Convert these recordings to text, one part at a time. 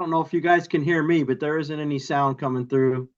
I don't know if you guys can hear me, but there isn't any sound coming through.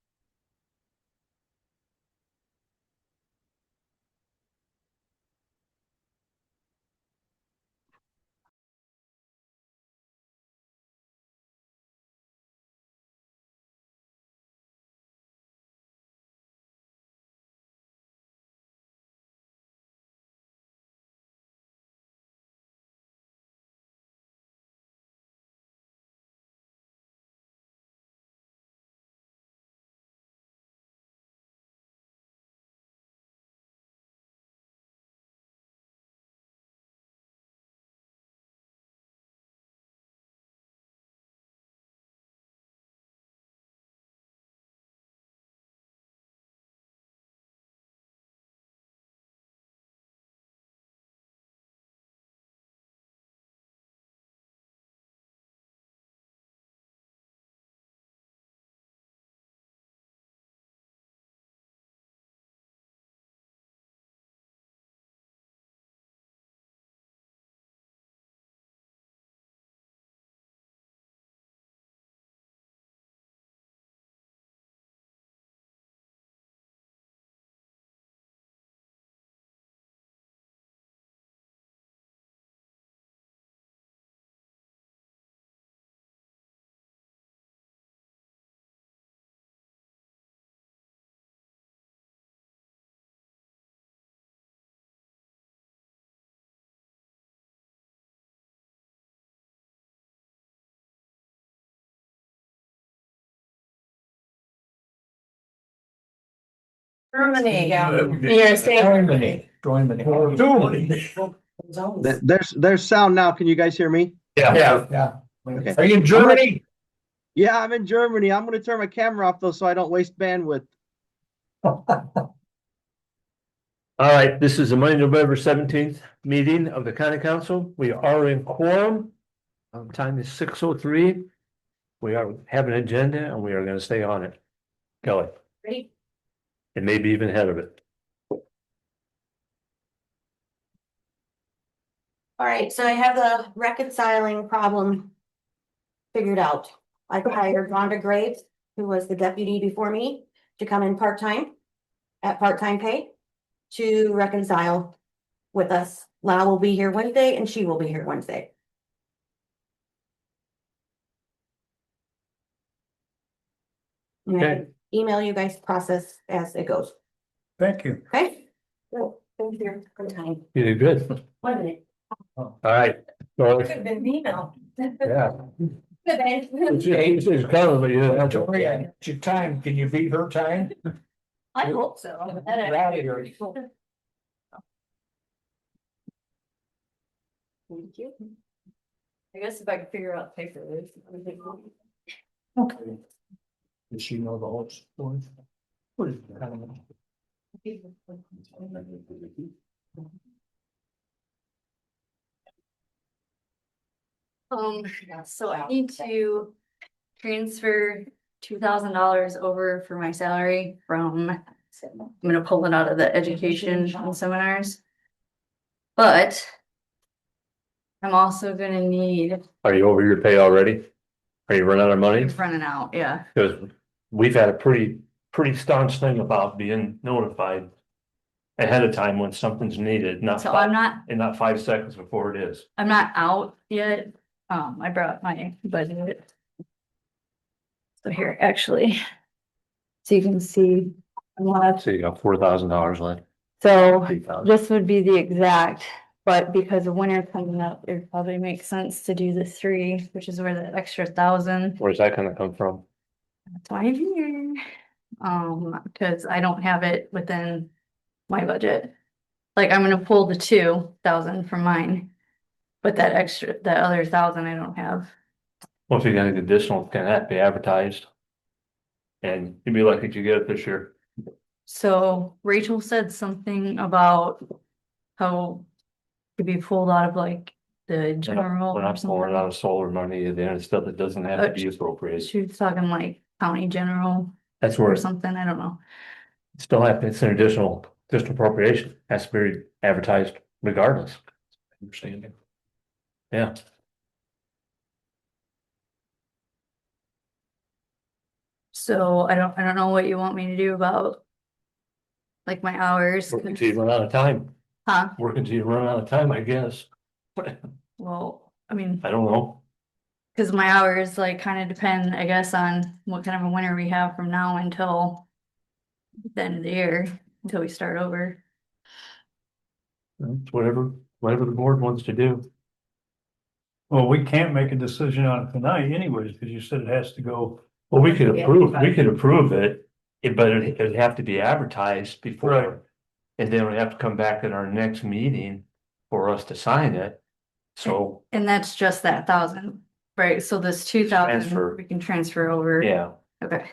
Germany, you're saying Germany, Germany. There's sound now. Can you guys hear me? Yeah. Okay. Are you in Germany? Yeah, I'm in Germany. I'm going to turn my camera off though, so I don't waste bandwidth. All right, this is the Monday, November 17th meeting of the county council. We are in quorum. Time is 6:03. We have an agenda and we are going to stay on it. Kelly, ready? and maybe even ahead of it. All right, so I have the reconciling problem figured out. I hired Rhonda Graves, who was the deputy before me, to come in part-time at part-time pay to reconcile with us. Lau will be here Wednesday and she will be here Wednesday. And I can email you guys process as it goes. Thank you. Okay? So, thank you for the time. You did good. 1 minute. All right. Charlie. Could have been an email. Yeah. Could have been. It's coming, but you didn't have to. Victoria, it's your time. Can you beat her time? I hope so. Thank you. I guess if I could figure out paper. Okay. Does she know the whole story? What is that? So I need to transfer $2,000 over for my salary from, I'm gonna pull it out of the education and seminars. But I'm also gonna need, Are you over your pay already? Are you running out of money? it's running out, yeah. Because we've had a pretty staunch thing about being notified ahead of time when something's needed, not So I'm not, and not 5 seconds before it is. I'm not out yet. I brought my budget. So here, actually. So you can see. I want So you got $4,000 left. So 8,000. this would be the exact, but because of winter coming up, it probably makes sense to do the 3, which is where the extra 1,000. Where's that gonna come from? That's why I'm here. Because I don't have it within my budget. Like I'm gonna pull the 2,000 from mine. But that other 1,000 I don't have. Well, if you got an additional, can that be advertised? And you'd be lucky to get it this year. So Rachel said something about how it could be pulled out of like the general We're or not pulling something. out of solar money, the other stuff that doesn't have to be appropriated. She was talking like county general That's where or it something, I don't know. still have, it's an additional, just appropriation, has to be advertised regardless. Understanding. Yeah. So I don't know what you want me to do about. Like my hours, Working until you run out of time, huh? working until you run out of time, I guess. I Well, I mean, don't know. cause my hours like kind of depend, I guess, on what kind of a winter we have from now until. The end of the year, until we start over. It's whatever the board wants to do. Well, we can't make a decision on it tonight anyways, because you said it has to go. Well, we could approve it, but it'd have to be advertised Right. before. And then we have to come back at our next meeting for us to sign it. So, And that's just that 1,000, right? So this 2,000, Transfer. we can transfer over. yeah, Okay,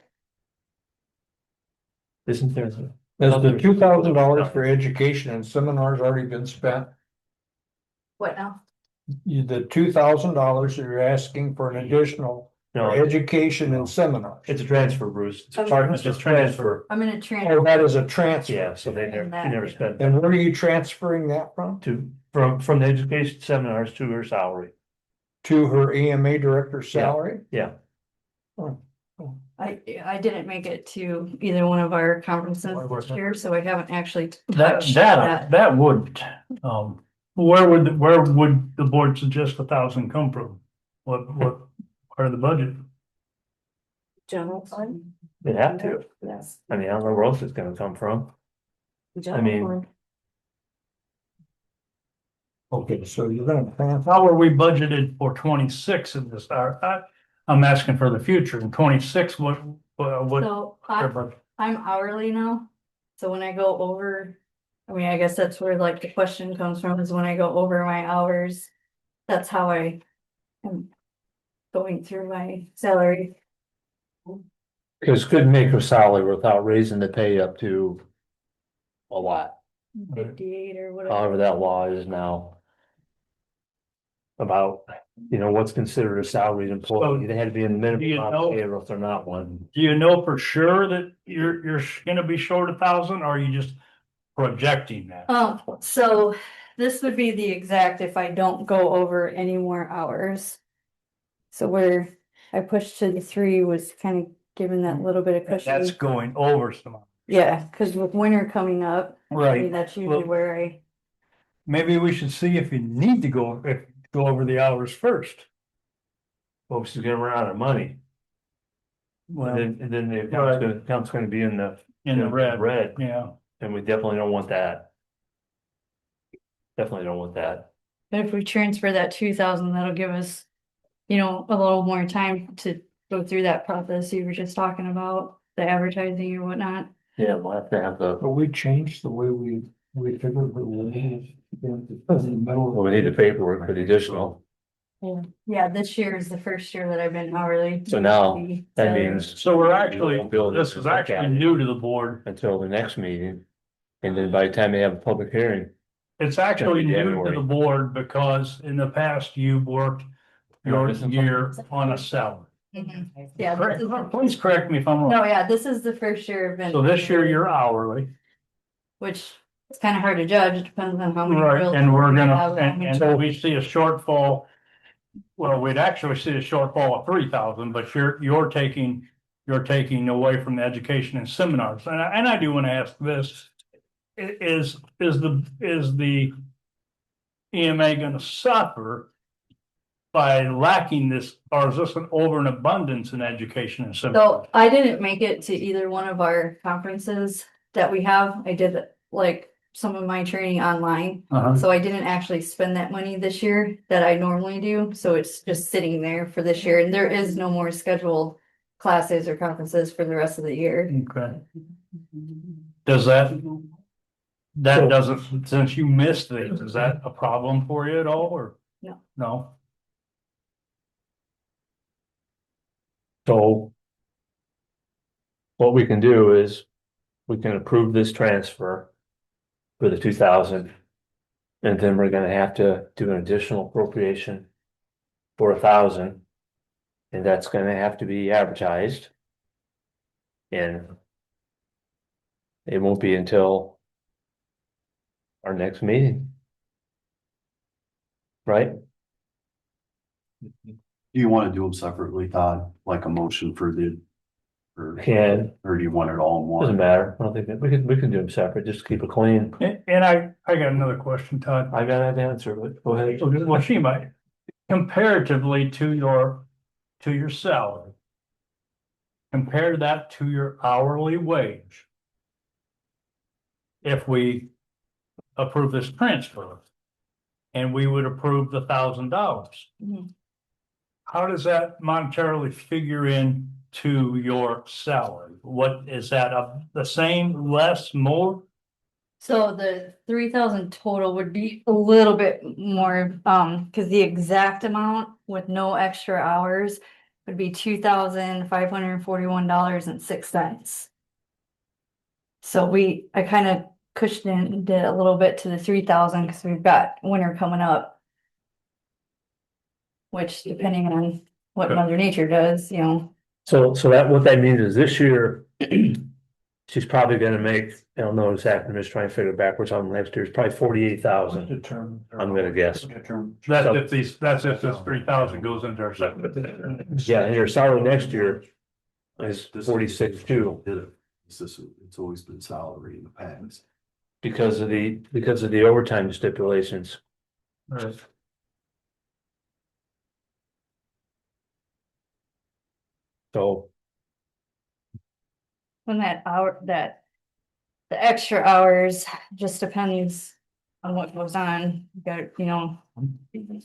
isn't there? Has the $2,000 for education and seminars already been spent? what now? The $2,000 that you're asking for an additional No, for education and seminars. it's a transfer, Bruce. It's Okay. it's a transfer. I'm gonna Oh, transfer that is a transfer. Yeah, so they never spent that. And where are you transferring that from? From the education seminars to her salary. To her EMA director's salary? Yeah, I didn't make it to either one of our conferences this year, so I haven't actually That, touched that. that would, where would the board suggest 1,000 come from? What part of the budget? General fund? they have to. Yes. I mean, I don't know where else it's gonna come from. General mean- fund. Okay, so you're gonna transfer. How are we budgeted for 26 in this? I'm asking for the future. In 26, what? So I'm hourly now, so when I go over, I mean, I guess that's where like the question comes from, is when I go over my hours. That's how I am going through my salary. Cause couldn't make her salary without raising the pay up to. A lot, 58 or whatever. however that law is now. About, what's considered a salaried employee, they had to be in the Do you minimum know- payroll if they're not one. Do you know for sure that you're gonna be short 1,000, or are you just projecting that? So this would be the exact if I don't go over any more hours. So where I pushed to the 3 was kind of giving that little bit of That's cushion. going over some. Yeah, cause with winter coming up, I mean, Right. that's usually Well- where I, Maybe we should see if you need to go over the hours first. Well, she's gonna run out of money, Well, and then the Right. account's gonna be in the in the red, red, yeah. and we definitely don't want that. Definitely don't want that. but if we transfer that 2,000, that'll give us. A little more time to go through that process you were just talking about, the advertising or whatnot. Yeah, we'll have to have the, But we changed the way we figured that we. well, we need the paperwork for the additional, Yeah, this year is the first year that I've been hourly. so now, that means. So we're actually, We'll build this is it. actually new to the board. Until the next meeting, and then by the time they have a public hearing, It's actually new to January. the board because in the past you've worked your missing year on a salary. Mhm. Yeah, this is- Please correct me if I'm wrong. no, yeah, this is the first year I've been. So this year you're hourly, Which it's kind of hard to judge, it depends on how many. right, drills and we're we gonna, have, how and many- so we see a shortfall. Well, we'd actually see a shortfall of 3,000, but you're taking away from the education and seminars. And I do want to ask this. Is the EMA gonna suffer by lacking this, or is this an over and abundance in education and seminars? So I didn't make it to either one of our conferences that we have. I did like some of my training online. Uh-huh. So I didn't actually spend that money this year that I normally do. So it's just sitting there for this year and there is no more scheduled classes or conferences for the rest of the year. Okay. Does that doesn't, since you missed these, is that a problem for you at all, or? No. No? so. What we can do is, we can approve this transfer. For the 2,000. And then we're gonna have to do an additional appropriation. For 1,000. And that's gonna have to be advertised. And. It won't be until. Our next meeting. Right? Do you want to do them separately, Todd, like a motion for the Or do you want it all in Doesn't one? matter. I don't think that, we can do them separate, just to keep it clean. And I got another question, Todd. I gotta have the answer, but go ahead. Well, she might, comparatively to your salary. Compare that to your hourly wage. If we approve this transfer. And we would approve the $1,000. Mhm. How does that monetarily figure in to your salary? What is that, the same, less, more? So the 3,000 total would be a little bit more, cause the exact amount with no extra hours would be $2,541.06. So I kind of cushioned it a little bit to the 3,000 because we've got winter coming up. Which depending on what Okay. Mother Nature does, you know, So that, what that means is this year, she's probably gonna make, I don't know exactly, I'm just trying to figure it backwards on next year, it's probably 48,000. I'm gonna guess. That's if this 3,000 goes into our separate. Yeah, and your salary next year is 46 too, It's always been salary in the past. because of the overtime stipulations. Right. So, when the extra hours just depends on what goes on. You got, you know, you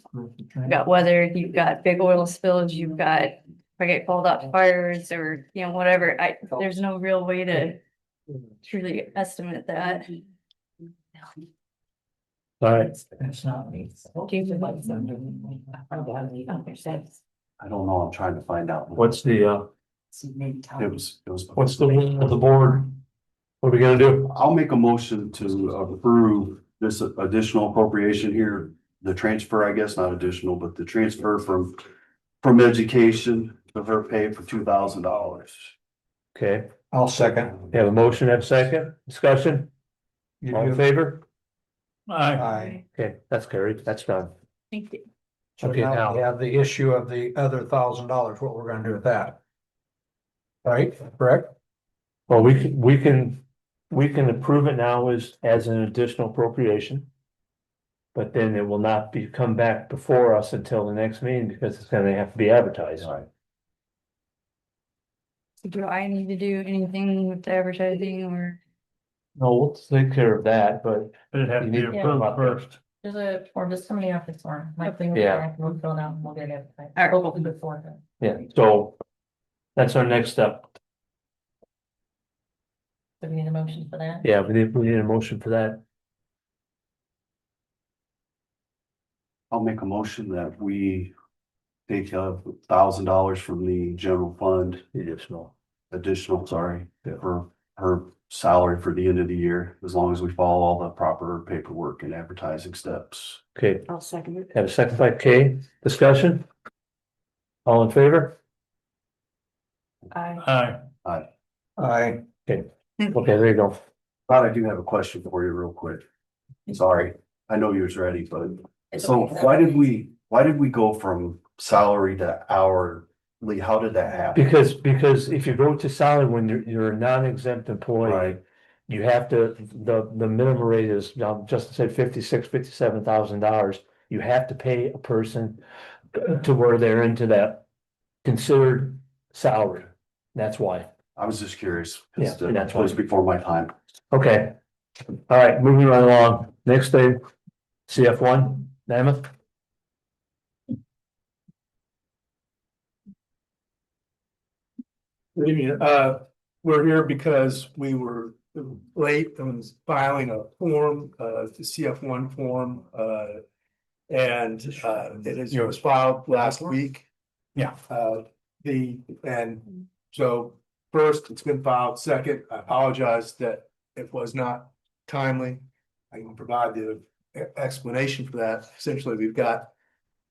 got weather, you've got big oil spills, you've got, if I get called out to fires or, you know, whatever, there's no real way to truly estimate that. all right, I don't know, I'm trying to find out. what's the, It was. what's the will of the board? What are we gonna do? I'll make a motion to approve this additional appropriation here, the transfer, I guess, not additional, but the transfer from education to her pay for $2,000. Okay, I'll second. we have a motion, have a second, discussion, all in favor? Aye. Okay, that's carried, that's done. Thank you. So Okay, now now- we have the issue of the other $1,000, what we're gonna do with that. Right, correct? Well, we can approve it now as an additional appropriation. But then it will not come back before us until the next meeting because it's gonna have to be advertised. Right. So do I need to do anything with the advertising or? No, we'll take care of that, but It'd have to be You need- approved first. There's a form, just somebody off this form, like, Yeah. we'll fill it out, and we'll get it. All right. We'll do it for them. yeah, so. That's our next step. So we need a motion for that? Yeah, we need a motion for that. I'll make a motion that we take $1,000 from the general fund, additional, sorry, Yeah. for her salary for the end of the year, as long as we follow all the proper paperwork and advertising steps. Okay, I'll second it. have a second by Kay, discussion? All in favor? I Aye. Aye. Okay, there you go. But I do have a question for you real quick. Sorry, I know you was ready, but so why did we go from salary to hourly? How did that happen? Because if you go to salary when you're a non-exempt employee. Right, You have to, the minimum rate is, now Justin said $57,000. You have to pay a person to where they're into that considered salary. That's why. I was just curious. Yeah, Just, and that's it was why. before my time. Okay. All right, moving right along. Next thing, CF1, Namath. Good evening. We're here because we were late in filing a form, the CF1 form, and it was filed last week. Yeah. And so first, it's been filed. Second, I apologize that it was not timely. I can provide the explanation for that. Essentially, we've got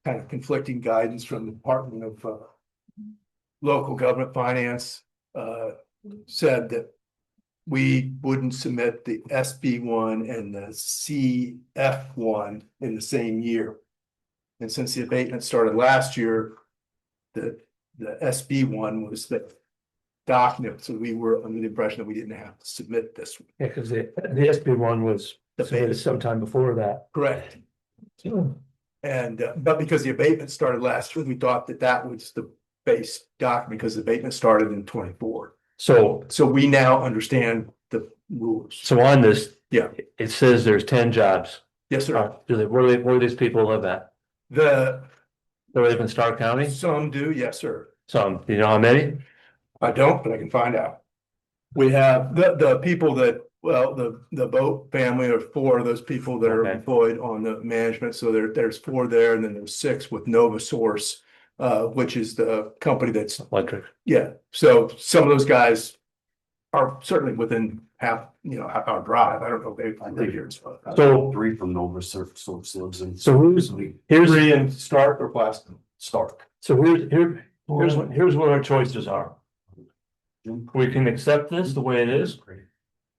kind of conflicting guidance from the Department of Local Government Finance, said that we wouldn't submit the SB1 and the CF1 in the same year. And since the abatement started last year, the SB1 was the document, so we were under the impression that we didn't have to submit this. Yeah, because the SB one was The submitted base. sometime before that. Correct. And, but because the abatement started last year, we thought that that was the base document, because the abatement started in 24. So, So we now understand the rules. so on this. Yeah. It says there's 10 jobs. Yes, sir. Where do these people live at? The, They live in Starke County? some do, yes, sir. Some, do you know how many? I don't, but I can find out. We have the people that, well, the boat family are 4 of those people that are Okay. employed on the management. So there's 4 there, and then there's 6 with Nova Source, which is the company that's, Electric. yeah. So some of those guys are certainly within half our drive. I don't know if they live here. So, 3 from Nova Source lives in. so here's, 3 in Stark or Plaston? Stark. so here's what our choices are. We can accept this the way it is,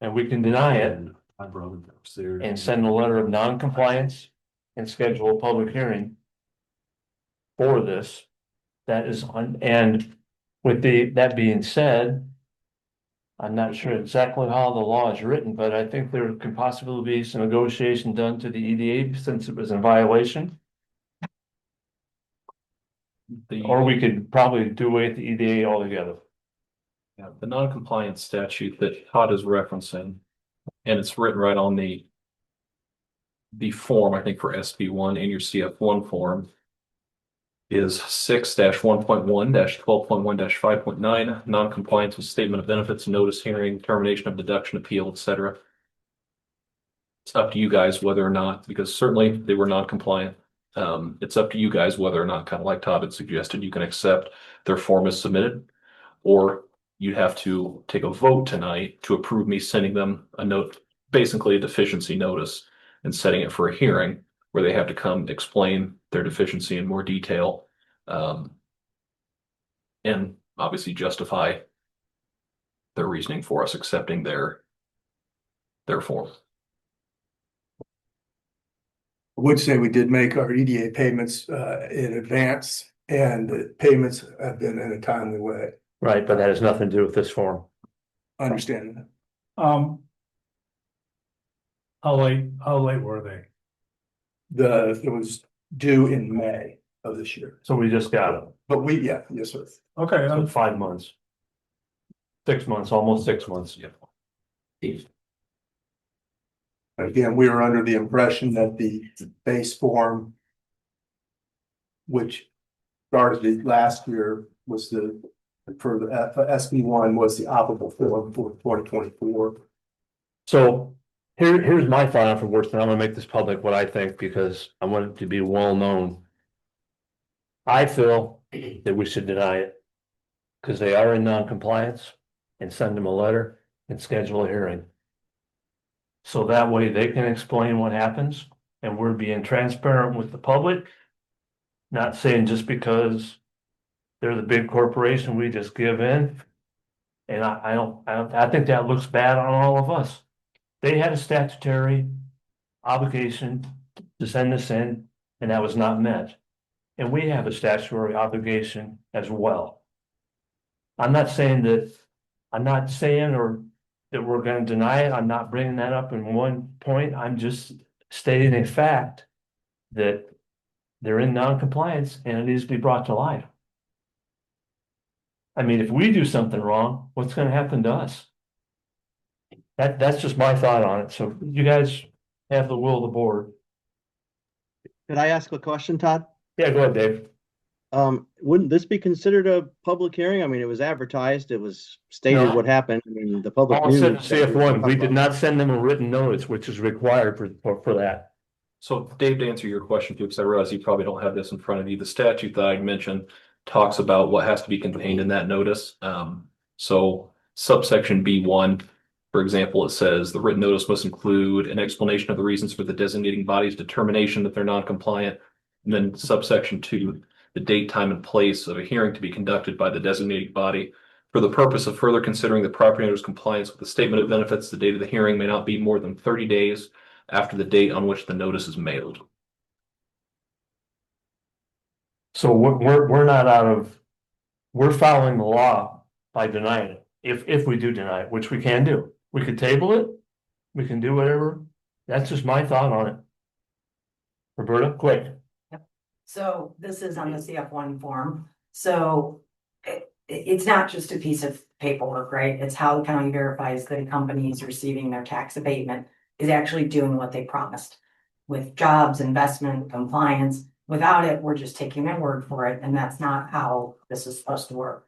and we can deny it My brother works there. and send a letter of non-compliance and schedule a public hearing for this. That is on, and with that being said, I'm not sure exactly how the law is written, but I think there could possibly be some negotiation done to the EDA since it was in violation. Or we could probably do away with the EDA altogether. Yeah, the non-compliance statute that Todd is referencing, and it's written right on the form, I think, for SB one and your CF1 form, is 6-1.1-12.1-5.9, non-compliance with statement of benefits, notice hearing, termination of deduction, appeal, etc. It's up to you guys whether or not, because certainly they were non-compliant. It's up to you guys whether or not, kind of like Todd had suggested, you can accept their form as submitted, or you'd have to take a vote tonight to approve me sending them a note, basically a deficiency notice, and setting it for a hearing where they have to come explain their deficiency in more detail. And obviously justify their reasoning for us accepting their form. I would say we did make our EDA payments in advance, and the payments have been in a timely way. Right, but that has nothing to do with this form. Understanding that. How late were they? It was due in May of this year, So we just got it. but yes, sir. Okay, So 5 months. 6 months, almost 6 months. Again, we were under the impression that the base form, which started last year, was for SB1 was the operable form for 2024. So here's my thought on for worse, and I'm gonna make this public what I think because I want it to be well known. I feel that we should deny it. Because they are in non-compliance and send them a letter and schedule a hearing. So that way they can explain what happens and we're being transparent with the public. Not saying just because they're the big corporation, we just give in. And I think that looks bad on all of us. They had a statutory obligation to send this in, and that was not met. And we have a statutory obligation as well. I'm not saying or that we're gonna deny it. I'm not bringing that up in one point. I'm just stating a fact that they're in non-compliance and it needs to be brought to light. I mean, if we do something wrong, what's gonna happen to us? That's just my thought on it. So you guys have the will of the board. Could I ask a question, Todd? Yeah, go ahead, Dave. Wouldn't this be considered a public hearing? I mean, it was advertised, it was stated No. what happened. I mean, the public All knew. said that CF1, we did not send them a written notice, which is required for that. So Dave, to answer your question too, because I realize you probably don't have this in front of you, the statute that I mentioned talks about what has to be contained in that notice. So subsection B1, for example, it says the written notice must include an explanation of the reasons for the designating body's determination that they're non-compliant. And then subsection 2, the date, time, and place of a hearing to be conducted by the designating body. For the purpose of further considering the property owner's compliance with the statement of benefits, the date of the hearing may not be more than 30 days after the date on which the notice is mailed. So we're not we're following the law by denying it. if we do deny it, which we can do. We could table it. We can do whatever. That's just my thought on it. Roberta, quick. So this is on the CF1 form, so it's not just a piece of paperwork, right? It's how the county verifies that a company is receiving their tax abatement, is actually doing what they promised. With jobs, investment, compliance, without it, we're just taking their word for it, and that's not how this is supposed to work.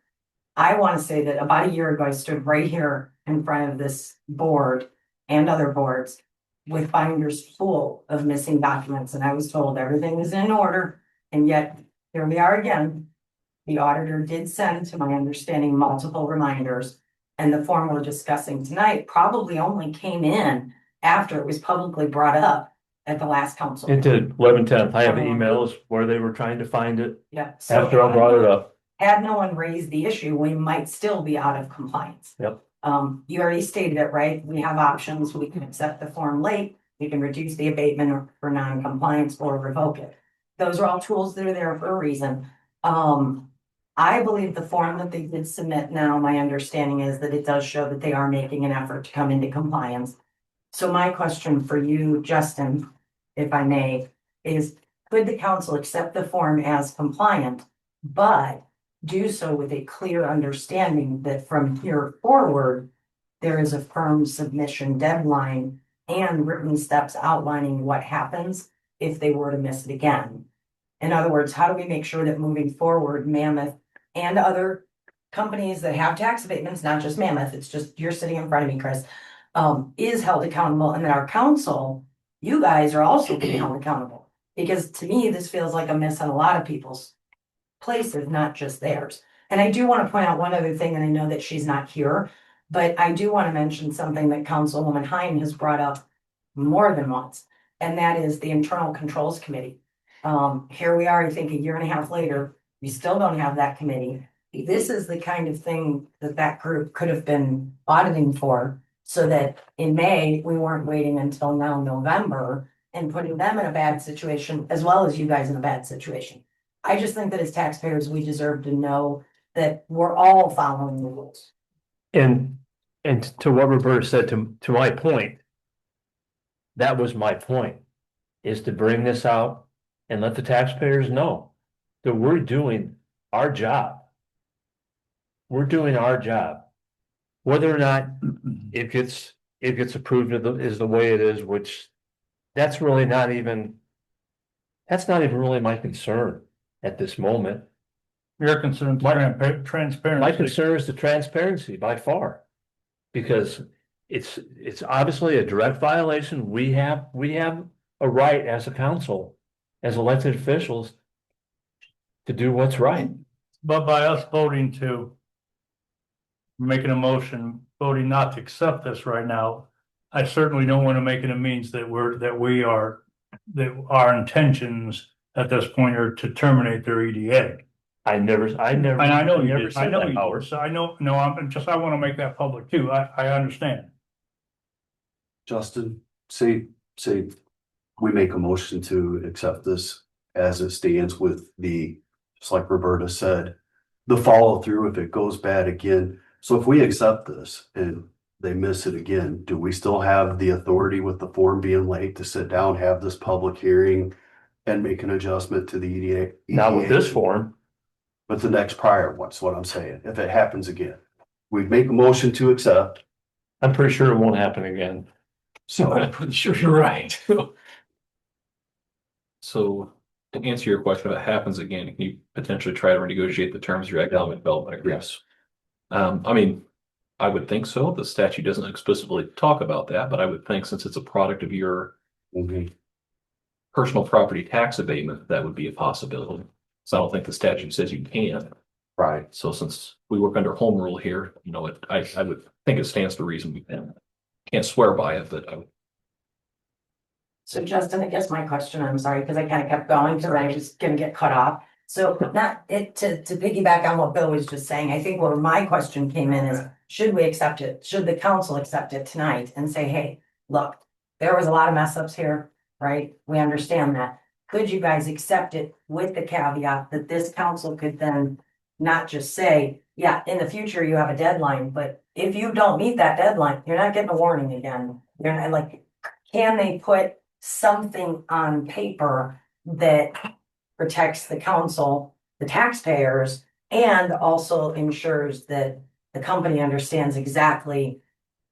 I want to say that about a year ago, I stood right here in front of this board and other boards with binders full of missing documents, and I was told everything is in order. And yet, here we are again. The auditor did send, to my understanding, multiple reminders. And the form we're discussing tonight probably only came in after it was publicly brought up at the last council. It did 11/10. I have emails where they were trying to find it Yeah. So after I brought it up. had no one raised the issue, we might still be out of compliance. Yep. You already stated it, right? We have options. We can accept the form late. We can reduce the abatement for non-compliance or revoke it. Those are all tools that are there for a reason. I believe the form that they did submit now, my understanding is that it does show that they are making an effort to come into compliance. So my question for you, Justin, if I may, is could the council accept the form as compliant, but do so with a clear understanding that from here forward, there is a firm submission deadline and written steps outlining what happens if they were to miss it again? In other words, how do we make sure that moving forward, Mammoth and other companies that have tax abatements, not just Mammoth, it's just you're sitting in front of me, Chris, is held accountable, and that our council, you guys are also being held accountable? Because to me, this feels like a miss on a lot of people's places, not just theirs. And I do want to point out one other thing, and I know that she's not here, but I do want to mention something that Councilwoman Hine has brought up more than once, and that is the Internal Controls Committee. Here we are, I think a year and a half later, we still don't have that committee. This is the kind of thing that that group could have been auditing for, so that in May, we weren't waiting until now November and putting them in a bad situation, as well as you guys in a bad situation. I just think that as taxpayers, we deserve to know that we're all following the rules. And to what Roberta said, to my point, that was my point, is to bring this out and let the taxpayers know that we're doing our job. We're doing our job. Whether or not it gets approved is the way it is, which that's not even really my concern at this moment. Your concern, transparency. My concern is the transparency by far. Because it's obviously a direct violation. We have a right as a council, as elected officials, to do what's right. But by us voting to making a motion, voting not to accept this right now, I certainly don't want to make it a means that our intentions at this point are to terminate their EDA. I never. And I know you never did, said that, Howard. so I know, no, I want to make that public too. I understand. Justin, say we make a motion to accept this as it stands with just like Roberta said, the follow through if it goes bad again. So if we accept this and they miss it again, do we still have the authority with the form being late to sit down, have this public hearing and make an adjustment to the EDA? Not with this form. But the next prior one's what I'm saying, if it happens again, we'd make a motion to accept. I'm pretty sure it won't happen again. So I'm pretty sure you're right. So to answer your question, if it happens again, can you potentially try to renegotiate the terms of your economic development agreements? I mean, I would think so. The statute doesn't explicitly talk about that, but I would think since it's a product of your personal property tax abatement, that would be a possibility. So I don't think the statute says you can. right. So since we work under home rule here, I would think it stands to reason we can. Can't swear by it, but I would. So Justin, I guess my question, I'm sorry, because I kind of kept going because I was gonna get cut off. So not it to piggyback on what Bill was just saying, I think where my question came in is, should we accept it? Should the council accept it tonight and say, hey, look, there was a lot of mess ups here, right? We understand that. Could you guys accept it with the caveat that this council could then not just say, yeah, in the future you have a deadline, but if you don't meet that deadline, you're not getting a warning again. You're not like, can they put something on paper that protects the council, the taxpayers, and also ensures that the company understands exactly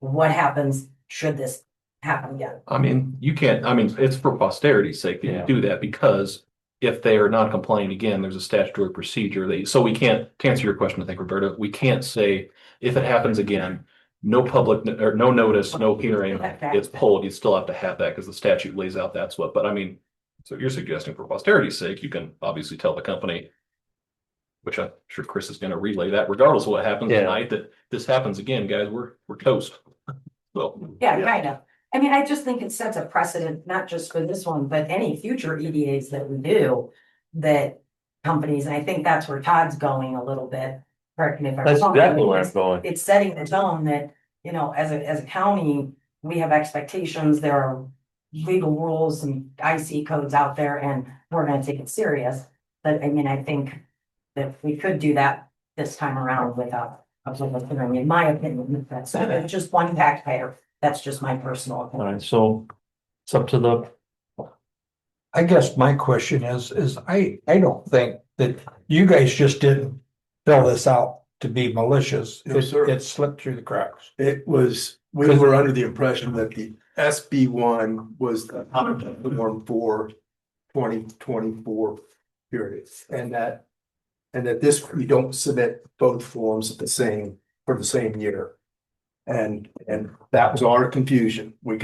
what happens should this happen again? I mean, you can't, I mean, it's for posterity's sake that you Yeah. do that because if they are not compliant again, there's a statutory procedure that, so we can't, to answer your question, I think, Roberta, we can't say if it happens again, no public or no notice, no hearing, it's pulled. You still have to have that because the statute lays out that's what, but I mean, so you're suggesting for posterity's sake, you can obviously tell the company, which I'm sure Chris is going to relay that regardless of what happens Yeah. tonight, that this happens again, guys, we're toast. So. Yeah, kind of. I mean, I just think it sets a precedent, not just for this one, but any future EDAs that we do. That companies, and I think that's where Todd's going a little bit. Correct me if I'm That's wrong. definitely where I'm going. It's setting the tone that, you know, as a county, we have expectations, there are legal rules and IC codes out there, and we're gonna take it serious. But I mean, I think that we could do that this time around without a public hearing, in my opinion. That's just one taxpayer. That's just my personal All opinion. right, so it's up to the, I guess my question is I don't think that you guys just didn't fill this out to be malicious. No, sir. It slipped through the cracks. It was, we were under the impression that the SB1 was the form for 2024 period. And that this, we don't submit both forms at the same, for the same year. And that was our confusion. We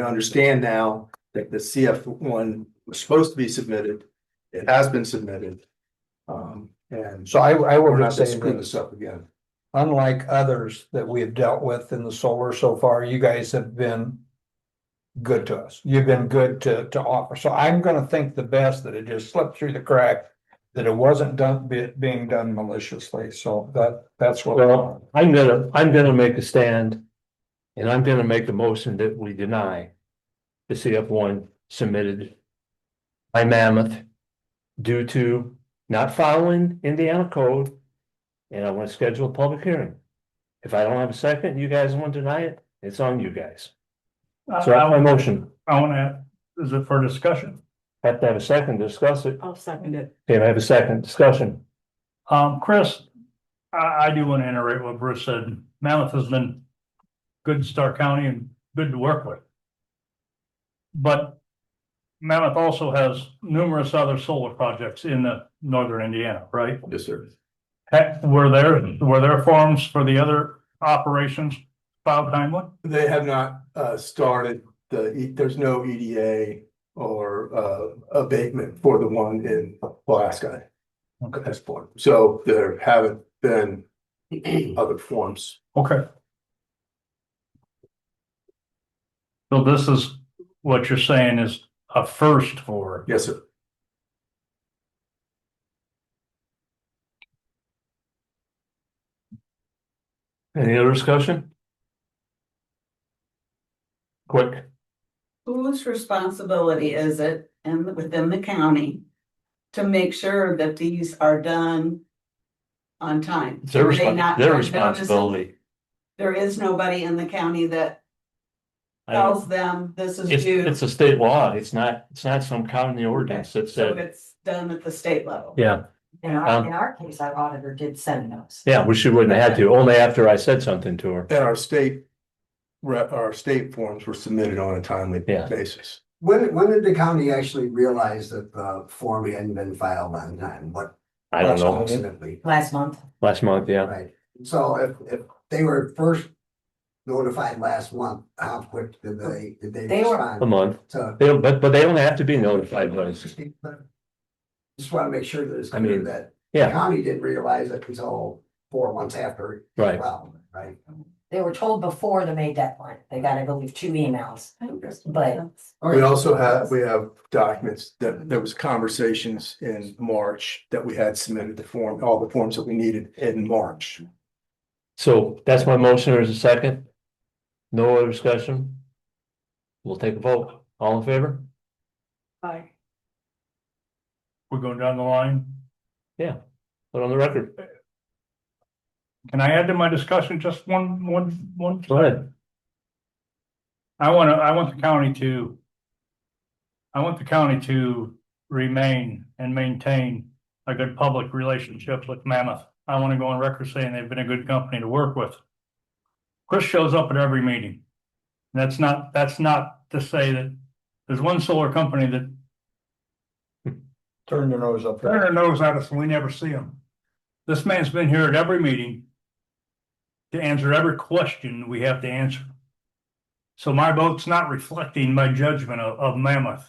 understand now that the CF1 was supposed to be submitted. It has been submitted. And So I we're will not just to say screw this this, up again. unlike others that we have dealt with in the solar so far, you guys have been good to us. You've been good to offer. So I'm gonna think the best that it just slipped through the crack, that it wasn't being done maliciously. So that's what. well, I'm gonna make a stand. And I'm gonna make a motion that we deny the CF1 submitted by Mammoth due to not following Indiana code. And I want to schedule a public hearing. If I don't have a second, you guys want to deny it, it's on you guys. So that's my motion. I want to, is it for discussion? Have to have a second, to discuss it. I'll second it. Okay, I have a second discussion. Chris, I do want to iterate what Bruce said. Mammoth has been good in Stark County and good to work with. But Mammoth also has numerous other solar projects in the northern Indiana, right? Yes, sir. Were there forms for the other operations filed timely? They have not started there's no EDA or abatement for the one in Alaska at this point. So there haven't been other forms. Okay. So this is what you're saying is a first for, Yes, sir. Any other discussion? Quick, Whose responsibility is it within the county to make sure that these are done on time? it's their Do they not their get notices? responsibility. There is nobody in the county that I don't- tells them this is It's, due, it's a state law, it's not some county ordinance that so said, it's done at the state level. yeah, In our case, our auditor did send those. yeah, we should wouldn't have had to, only after I said something to her. And our state forms were submitted on a timely Yeah. basis. When did the county actually realize that the form hadn't been filed on time? What? I don't know, Approximately, Last month. last month, yeah. right? So if they were first notified last month, how quick did they They were- A respond? month, So they don't, but they don't have to be notified, but just want to make sure that it's I mean, clear that the yeah, county didn't realize it until 4 months after. right. Well, right? They were told before the May deadline. They got, I believe, 2 emails. But We have documents that there was conversations in March that we had submitted all the forms that we needed in March. So that's my motion, there's a second. No other discussion. We'll take a vote, all in favor? Aye. we're going down the line. Put on the record. Can I add to my discussion just one? Go ahead. I want the county to. I want the county to remain and maintain a good public relationship with Mammoth. I want to go on record saying they've been a good company to work with. Chris shows up at every meeting. That's not to say that there's one solar company that Turn your nose up turn there. their nose at us and we never see them. This man's been here at every meeting to answer every question we have to answer. So my vote's not reflecting my judgment of Mammoth.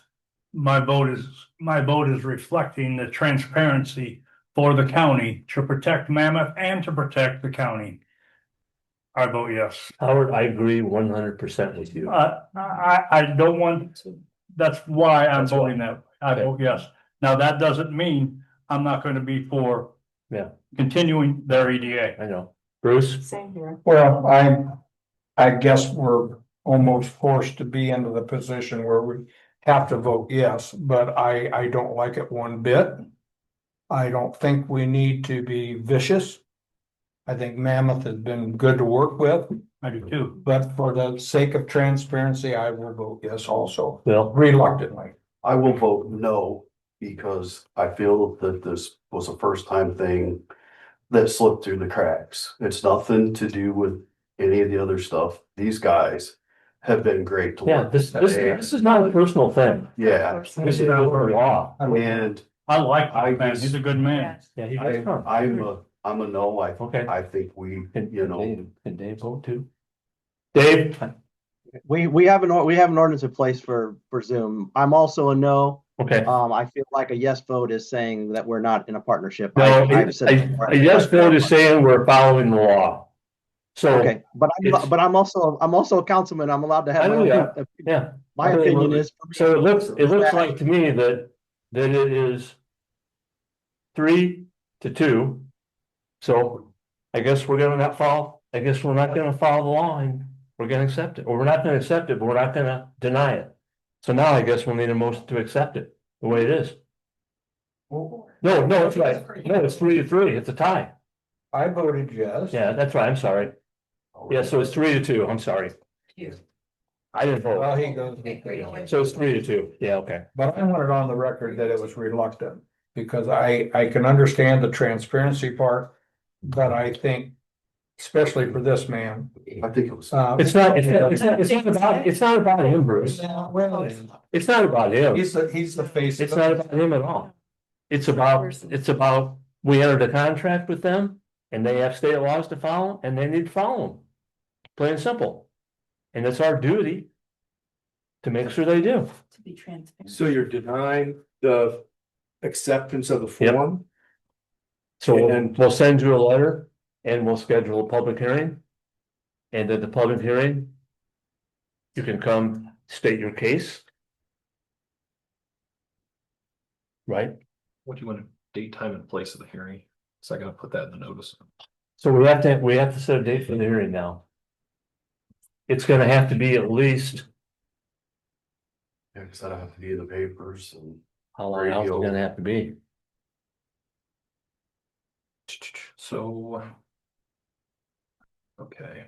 My vote is reflecting the transparency for the county to protect Mammoth and to protect the county. I vote yes. Howard, I agree 100% with you. I don't want, that's why I'm That's why. voting that. I vote yes. Now, that doesn't mean I'm not going to be for Yeah. continuing their EDA. I know. Bruce? Same here. Well, I guess we're almost forced to be into the position where we have to vote yes, but I don't like it one bit. I don't think we need to be vicious. I think Mammoth has been good to work with, I do too. but for the sake of transparency, I will vote yes also, Well, reluctantly. I will vote no, because I feel that this was a first time thing that slipped through the cracks. It's nothing to do with any of the other stuff. These guys have been great to yeah, work. this with. is not a personal thing. Yeah, This is not a law. and I like I that man. just- He's a good man. Yeah, he I'm a no. Okay. I think we, you know, Can Dave vote too? Dave? We have an ordinance in place for Zoom. I'm also a no. Okay. I feel like a yes vote is saying that we're not in a partnership. No, I've said a yes vote is saying we're following the law. So, okay, but it's- I'm also a councilman. I'm allowed to have I my know own you are. opinion. yeah. My opinion is. So it looks like to me that it is 3-2. So I guess we're gonna not follow, I guess we're not gonna follow the law and we're gonna accept it, or we're not gonna accept it, but we're not gonna deny it. So now I guess we'll need a motion to accept it the way it is. No, it's right. No, it's 3-3. It's a tie. I voted yes. Yeah, that's right. I'm sorry. Yeah, so it's 3-2. I'm sorry. I didn't Well, vote. he goes. So it's 3-2. Yeah, okay. But I want it on the record that it was reluctant, because I can understand the transparency part, but I think, especially for this man. I think it was. It's not about him, Bruce. Well, It's not about him. he's the face. It's not about him at all. It's about, we entered a contract with them and they have state laws to follow and they need to follow them. Plain and simple. And it's our duty to make sure they do. To be transparent. So you're denying the acceptance of the Yep. form? So And- we'll send you a letter and we'll schedule a public hearing. And at the public hearing, you can come state your case. Right? What do you want to date, time and place of the hearing? So I gotta put that in the notice. So we have to set a date for the hearing now. It's gonna have to be at least, Yeah, because that'll have to be in the papers and. how long else is it gonna have to be? So. Okay.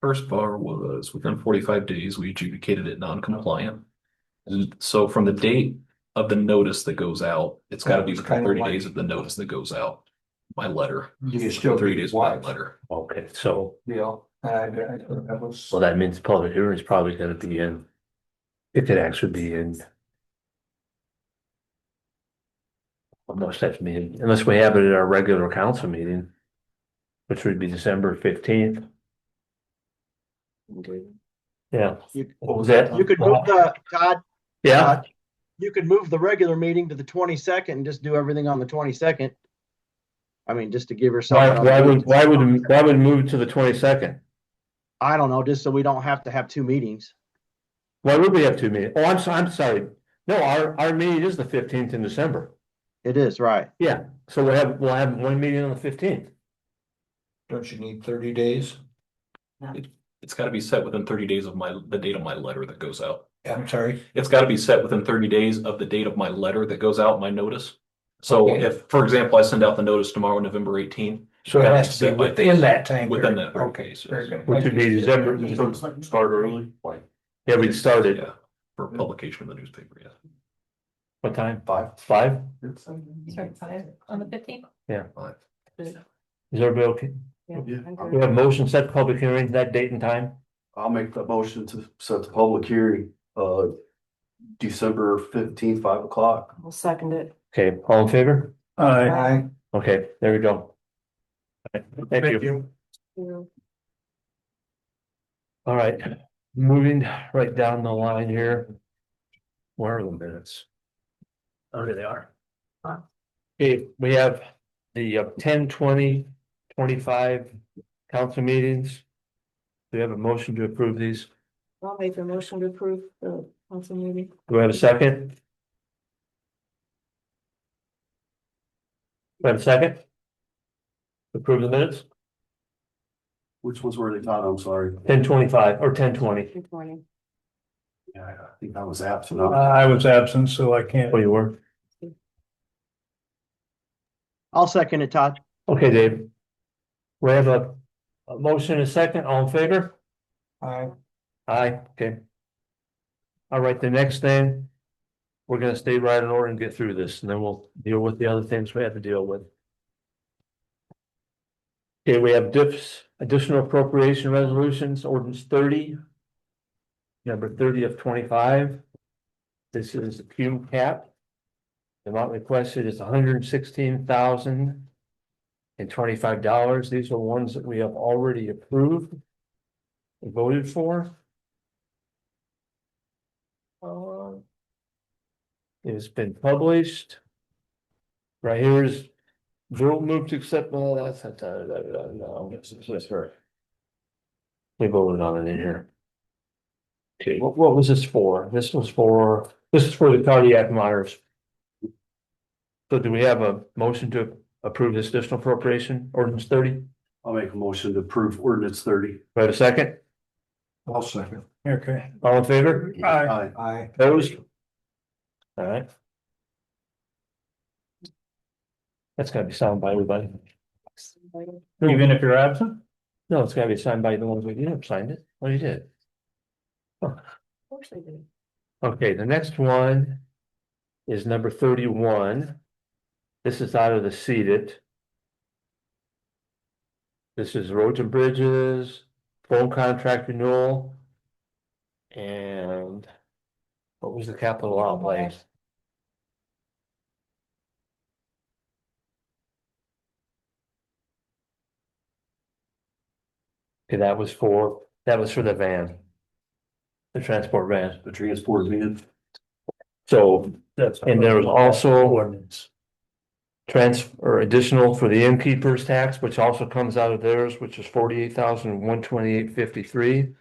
First bar was within 45 days, we adjudicated it non-compliant. And so from the date of the notice that goes out, it's gotta be It's within kind of 30 like- days of the notice that goes out. My letter, You can still 30 be days of my wise. letter. Okay, so, Yeah, that was. well, that means the public hearing is probably gonna be in. It could actually be in. Almost have to be, unless we have it at our regular council meeting. Which would be December 15th. Yeah. What was that? You could move Todd, Yeah, you could move the regular meeting to the 22nd and just do everything on the 22nd. I mean, just to give yourself. why would it move to the 22nd? I don't know, just so we don't have to have two meetings. Why would we have two meetings? Oh, I'm sorry. No, our meeting is the 15th in December. It is, right. Yeah, so we'll have one meeting on the 15th. Don't you need 30 days? It's gotta be set within 30 days of the date of my letter that goes out. I'm sorry. It's gotta be set within 30 days of the date of my letter that goes out, my notice. So Okay. if, for example, I send out the notice tomorrow, November 18th, So it has to Set be by within that time. Within period. that period, Okay, yes. very good. Which would be December. Start early, like Yeah, we started, Yeah, for publication in the newspaper, yes. what time? 5. 5? Sorry, 5 on the 15th? Five. Is everybody okay? Yeah. Yeah. I'm We good. have motion set the public hearing, that date and time? I'll make the motion to set the public hearing, December 15th, 5 o'clock. I'll second it. Okay, all in favor? Aye. Okay, there we go. Thank you. All right, moving right down the line here. Where are the minutes? Oh, here they are. Okay, we have the 10, 20, 25 council meetings. Do we have a motion to approve these? I'll make a motion to approve the council meeting. Do we have a second? Do we have a second? Approve the minutes, Which ones were they, Todd? I'm sorry. 10:25 or 10:20. 220. Yeah, I think I was absent. I was absent, so I can't. Oh, you were? I'll second it, Todd. Okay, Dave. We have a motion and a second, all in favor? Aye. Aye, okay. All right, the next thing. We're gonna stay right in order and get through this, and then we'll deal with the other things we have to deal with. Okay, we have additional appropriation resolutions, ordinance 30. Number 30 of 25. This is the fume cap. The amount requested is $116,025. These are ones that we have already approved. And voted for. It has been published. Right here is Bill moved to accept, well, that's not, no, that's right. We voted on it in here. Okay, what was this for? This is for the cardiac monitors. So do we have a motion to approve this additional appropriation, ordinance 30? I'll make a motion to approve ordinance 30. Do I have a second? I'll second. Okay. All in favor? Aye. Aye. Opposed? All right. That's gotta be signed by everybody. Even if you're absent? No, it's gotta be signed by the ones we didn't signed it. Well, you did. Of course they do. Okay, the next one is number 31. This is out of the seated. This is roads and bridges, phone contract renewal. And what was the capital outlay? Okay, that was for the van. The transport van. The transport van. So, and there was also ordinance. Transfer additional for the innkeeper's tax, which also comes out of theirs, which is 48,128.53.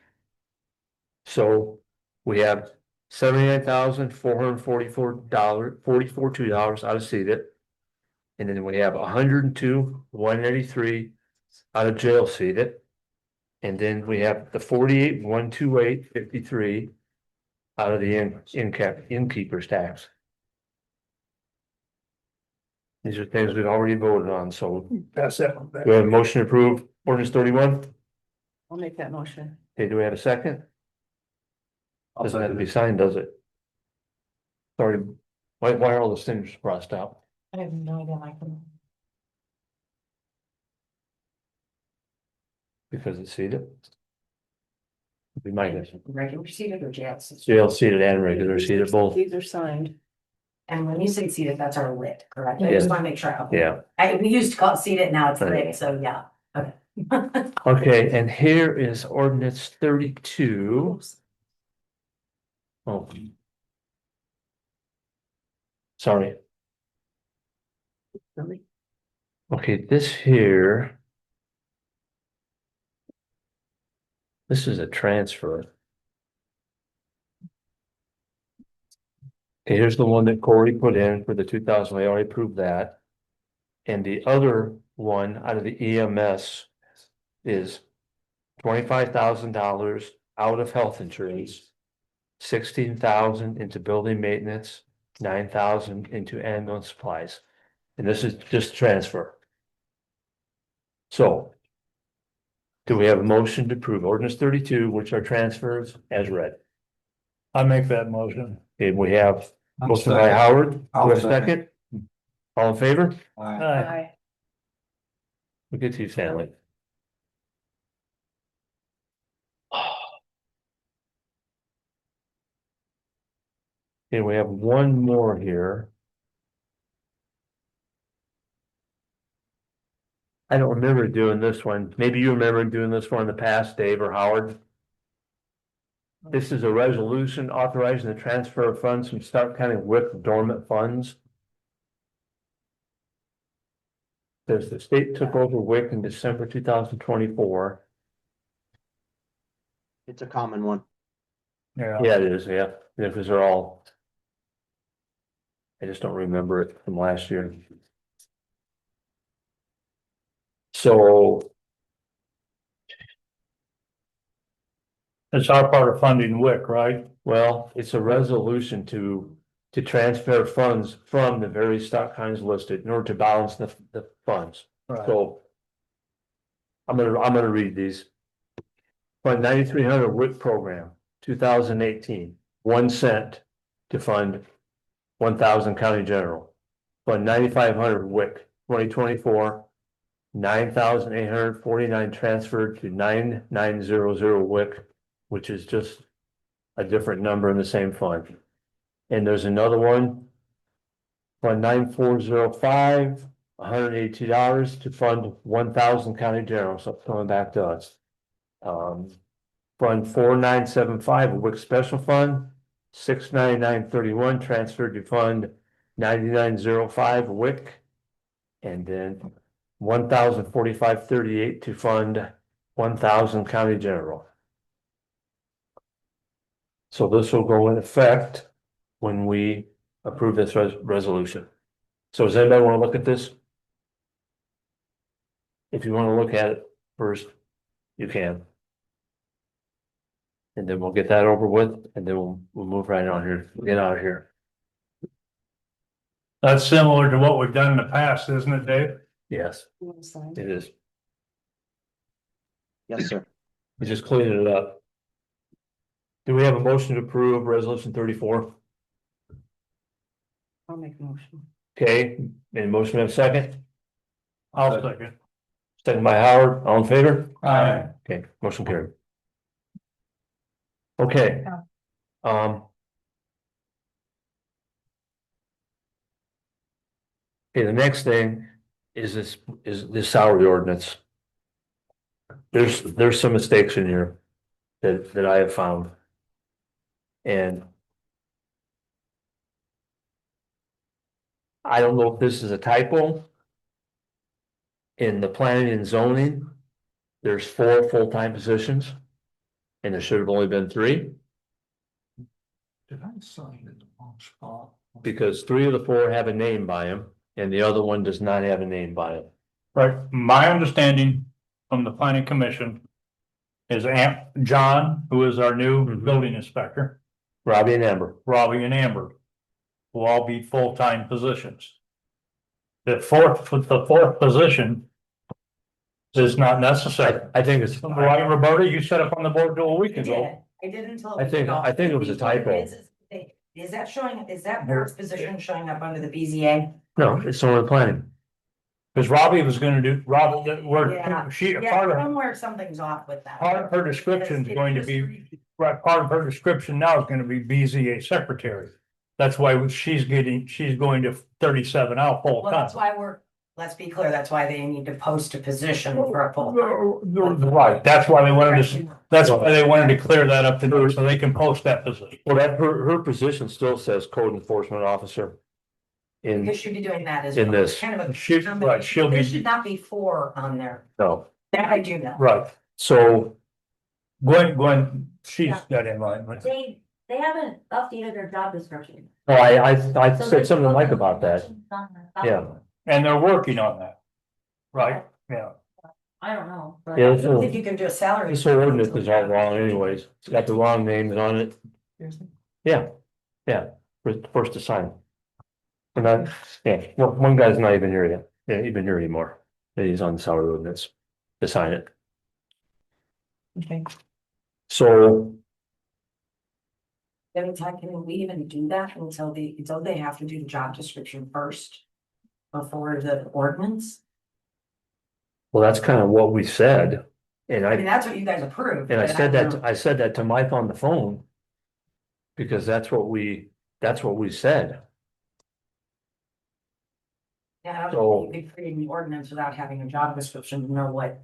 So we have $79,444.44 out of seated. And then we have 102,183 out of jail seated. And then we have the 48,128.53 out of the innkeeper's tax. These are things we've already voted on, so Pass that one back. do we have a motion to approve ordinance 31? I'll make that motion. Okay, do we have a second? I'll Doesn't have to second be it. signed, does it? Sorry, why are all the signatures crossed out? I have no idea, Michael. Because it's seated? We might have Regular seated or jail? jail seated and regular seated both, These are signed. And when you say seated, that's our lit, correct? I Yes. just want to make sure. yeah. We used to call it seated, now it's Right. lit, so yeah, okay. Okay, and here is ordinance 32. Oh. Sorry. Really? Okay, this here. This is a transfer. Okay, here's the one that Corey put in for the 2,000, we already proved that. And the other one out of the EMS is $25,000 out of health insurance. 16,000 into building maintenance, 9,000 into ambulance supplies. And this is just transfer. So. Do we have a motion to approve ordinance 32, which are transfers as read? I make that motion. Okay, we have I'll motion by second. Howard, do I'll we have a second? All in favor? Aye. We get to you, Stanley. Okay, we have one more here. I don't remember doing this one. Maybe you remember doing this one in the past, Dave or Howard. This is a resolution authorizing the transfer of funds from Stark County WIC dormant funds. Says the state took over WIC in December 2024. It's a common one. Yeah. Yeah, it is, yeah, because they're all. I just don't remember it from last year. So, It's our part of funding WIC, right? well, it's a resolution to transfer funds from the various stock kinds listed in order to balance the funds. Right. So. I'm gonna read these. Fund 9300 WIC program, 2018, 1 cent to fund 1,000 county general. Fund 9500 WIC, 2024, 9,849 transferred to 9900 WIC, which is just a different number in the same fund. And there's another one. Fund 9405, $182 to fund 1,000 county general, so coming back to us. Fund 4975, WIC special fund, 69931 transferred to fund 9905 WIC. And then 1,045.38 to fund 1,000 county general. So this will go in effect when we approve this resolution. So does anybody want to look at this? If you want to look at it first, you can. And then we'll get that over with, and then we'll move right on here, get out of here. That's similar to what we've done in the past, isn't it, Dave? Yes, it is. Yes, sir. We just cleaning it up. Do we have a motion to approve resolution 34? I'll make a motion. Okay, and motion have a second? I'll second. Second by Howard, all in favor? Aye. Okay, motion carried. Okay. Okay, the next thing is this salary ordinance. There's some mistakes in here that I have found. And I don't know if this is a typo. In the planning and zoning, there's 4 full-time positions. And there should have only been 3. Did I sign in the wrong spot? Because 3 of the 4 have a name by them, and the other one does not have a name by it. Right, my understanding from the planning commission is John, who is our new building inspector, Robbie and Amber. Robbie and Amber will all be full-time positions. The fourth position is not necessary. I think it's. Right, Roberta, you set up on the board a week I ago. did. I did until. I think it was a typo. Is that showing, is that board's position showing up under the BZA? No, it's on the planning. Because Robbie was gonna do, Robbie, Yeah. she, Yeah, part of somewhere something's off with that. her description is going to be, right, part of her description now is gonna be BZA secretary. That's why she's going to 37 out full Well, time. that's why let's be clear, that's why they need to post a position for a full. Right, that's why they wanted to clear that up today, so they can post that position. Well, her position still says code enforcement officer. Because she'd be doing that as. In well. this. Kind of a. Right, she'll There be, should not be 4 on there. No, That I do know. right, so Gwen, she's got in line. They haven't updated their job description. I said something like about that. Yeah. And they're working on that. Right, yeah. I don't know. but- Yeah, I don't think you can do a salary. this whole ordinance is all wrong anyways. It's got the wrong names on it. Yeah, first to sign. And then, yeah, one guy's not even here yet. Yeah, even here anymore. He's on the salary ordinance. to sign it. Okay. So Every time, can we even do that until they have to do the job description first? Before the ordinance? well, that's kind of what we said. And I mean, I, that's what you guys approved. and I but said don't that, know. I said that to Mike on the phone. Because that's what we said. Yeah, I so- don't think you could create an ordinance without having a job description to know what.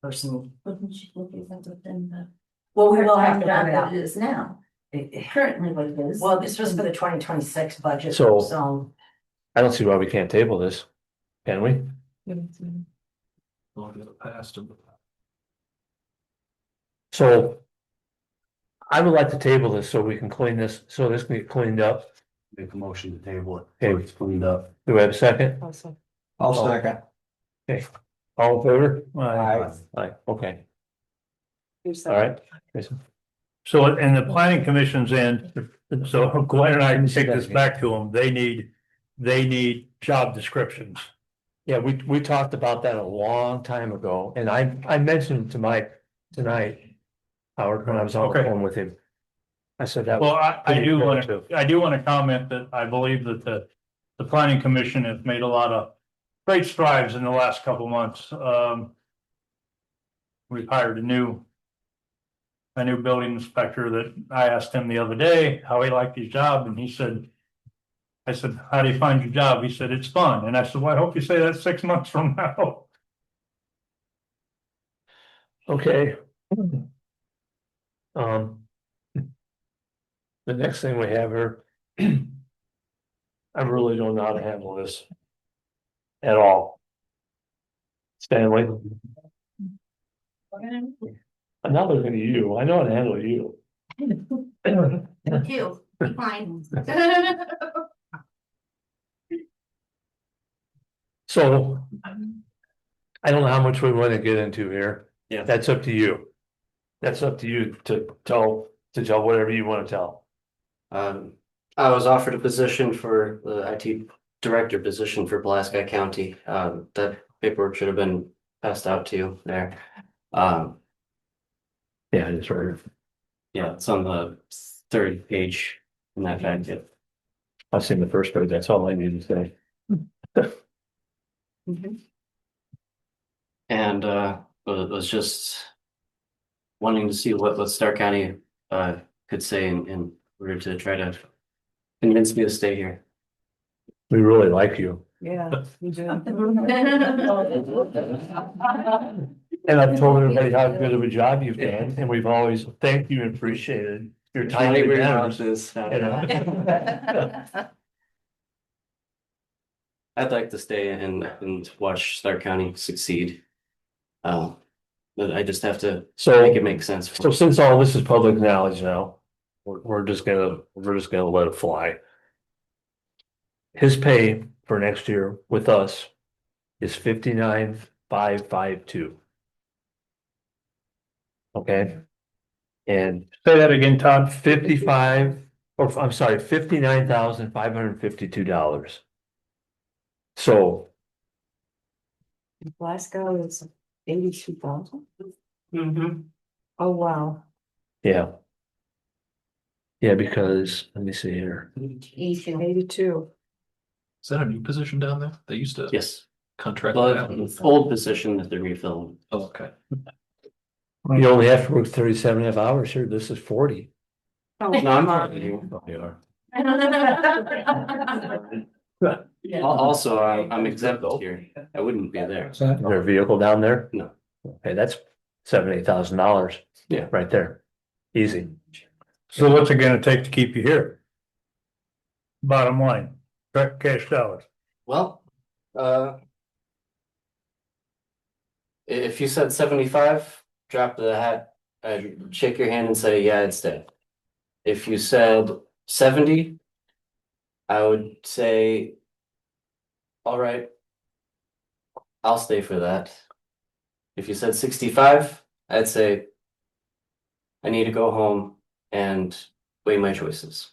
Person. Wouldn't she look at that within the Well, we will have to job find that out. it is now, It- currently what it is. Well, this was for the 2026 budget, So- so. I don't see why we can't table this. Can we? I'll get it passed and- So. I would like to table this so we can clean this, so this can get cleaned up. Make a motion to table it. Okay. So it's cleaned up. Do we have a second? I'll Oh. second. All in favor? Aye. Aye, okay, all right. Jason. So, and the planning commission's in, so Glenn and I can take this back to them, they need job descriptions. Yeah, we talked about that a long time ago, and I mentioned to Mike tonight. Howard, when I was on the Okay. phone with him. I said that. Well, I pretty do want important, to, I do want to comment that I believe that the planning commission has made a lot of great strides in the last couple months. We've hired a new building inspector that I asked him the other day how he liked his job, and he said, I said, how do you find your job? He said, it's fun. And I said, well, I hope you say that 6 months from now. Okay. Um. The next thing we have here. I really don't know how to handle this. At all. Stanley, I'm not looking at you, I know how to handle you. Thank you, fine. So. I don't know how much we want to get into here. Yeah. That's up to you. That's up to you to tell whatever you want to tell. I was offered a position for the IT director position for Pulaski County. That paperwork should have been passed out to you there. Yeah, it's right. Yeah, it's on the third page in that packet. I've seen the first page, that's all I need to say. And was just wanting to see what Stark County could say in order to try to convince me to stay here. We really like you. Yeah, you do. And I've told everybody how good of a job you've done, and we've always thanked you and appreciated your time. Tiny and resources. energy. I'd like to stay and watch Stark County succeed. But I just have to So, make it make sense. so since all this is public knowledge now, we're just gonna let it fly. His pay for next year with us is 59,552. Okay? And Say that again, Todd. 59,552 So, Glasgow is 82,000. Mm-hmm. Oh, wow. yeah. Yeah, because, let me see here. 82. Is that a new position down there? They used to Yes, contract well, that out. it's old position that they're refilling. Oh, okay. You only have to work 37 and a half hours here. This is 40. No, I'm talking to you. Oh, you are. Also, I'm exempt here. I wouldn't be there. Is there a vehicle down there? No. Okay, that's $78,000. Yeah. Right there. Easy. So what's it gonna take to keep you here? Bottom line, cash dollars. Well, if you said 75, drop the hat, I'd shake your hand and say, yeah, I'd stay. If you said 70, I would say, all right, I'll stay for that. If you said 65, I'd say, I need to go home and weigh my choices.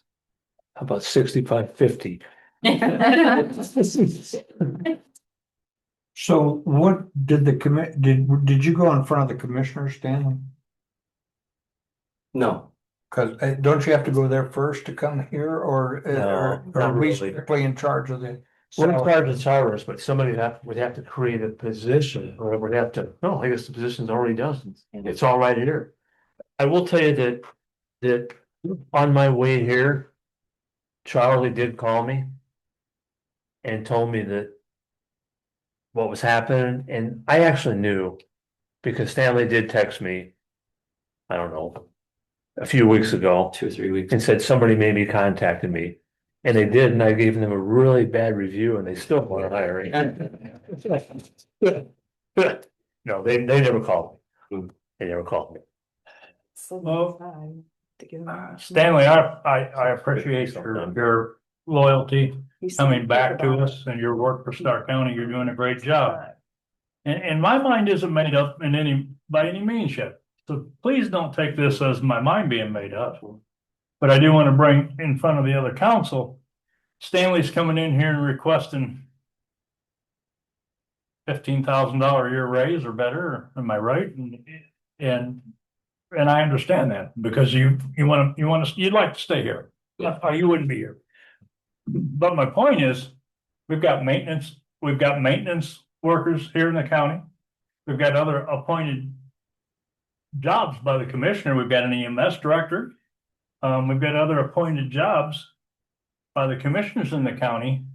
How about 65.50? So what did did you go in front of the commissioner, Stanley? No, Cause don't you have to go there first to come here or No, are not we really. strictly in charge of the? We're in charge of salaries, but somebody would have to create a position or would have to, no, I guess the position's already done. It's all right here. I will tell you that on my way here, Charlie did call me and told me that what was happening, and I actually knew because Stanley did text me, I don't know, a few weeks ago 2 or 3 weeks. and said somebody maybe contacted me. And they did, and I gave them a really bad review and they still want to hire me. No, they never called me. They never called me. Stanley, I appreciate your loyalty coming back to us and your work for Starke County. You're doing a great job. And my mind isn't made up by any means yet. So please don't take this as my mind being made up. But I do want to bring in front of the other council, Stanley's coming in here and requesting $15,000 a year raise or better, am I right? And I understand that because you'd like to stay here. Or you wouldn't be here. But my point is, we've got maintenance workers here in the county. We've got other appointed jobs by the commissioner. We've got an EMS director. We've got other appointed jobs by the commissioners in the county.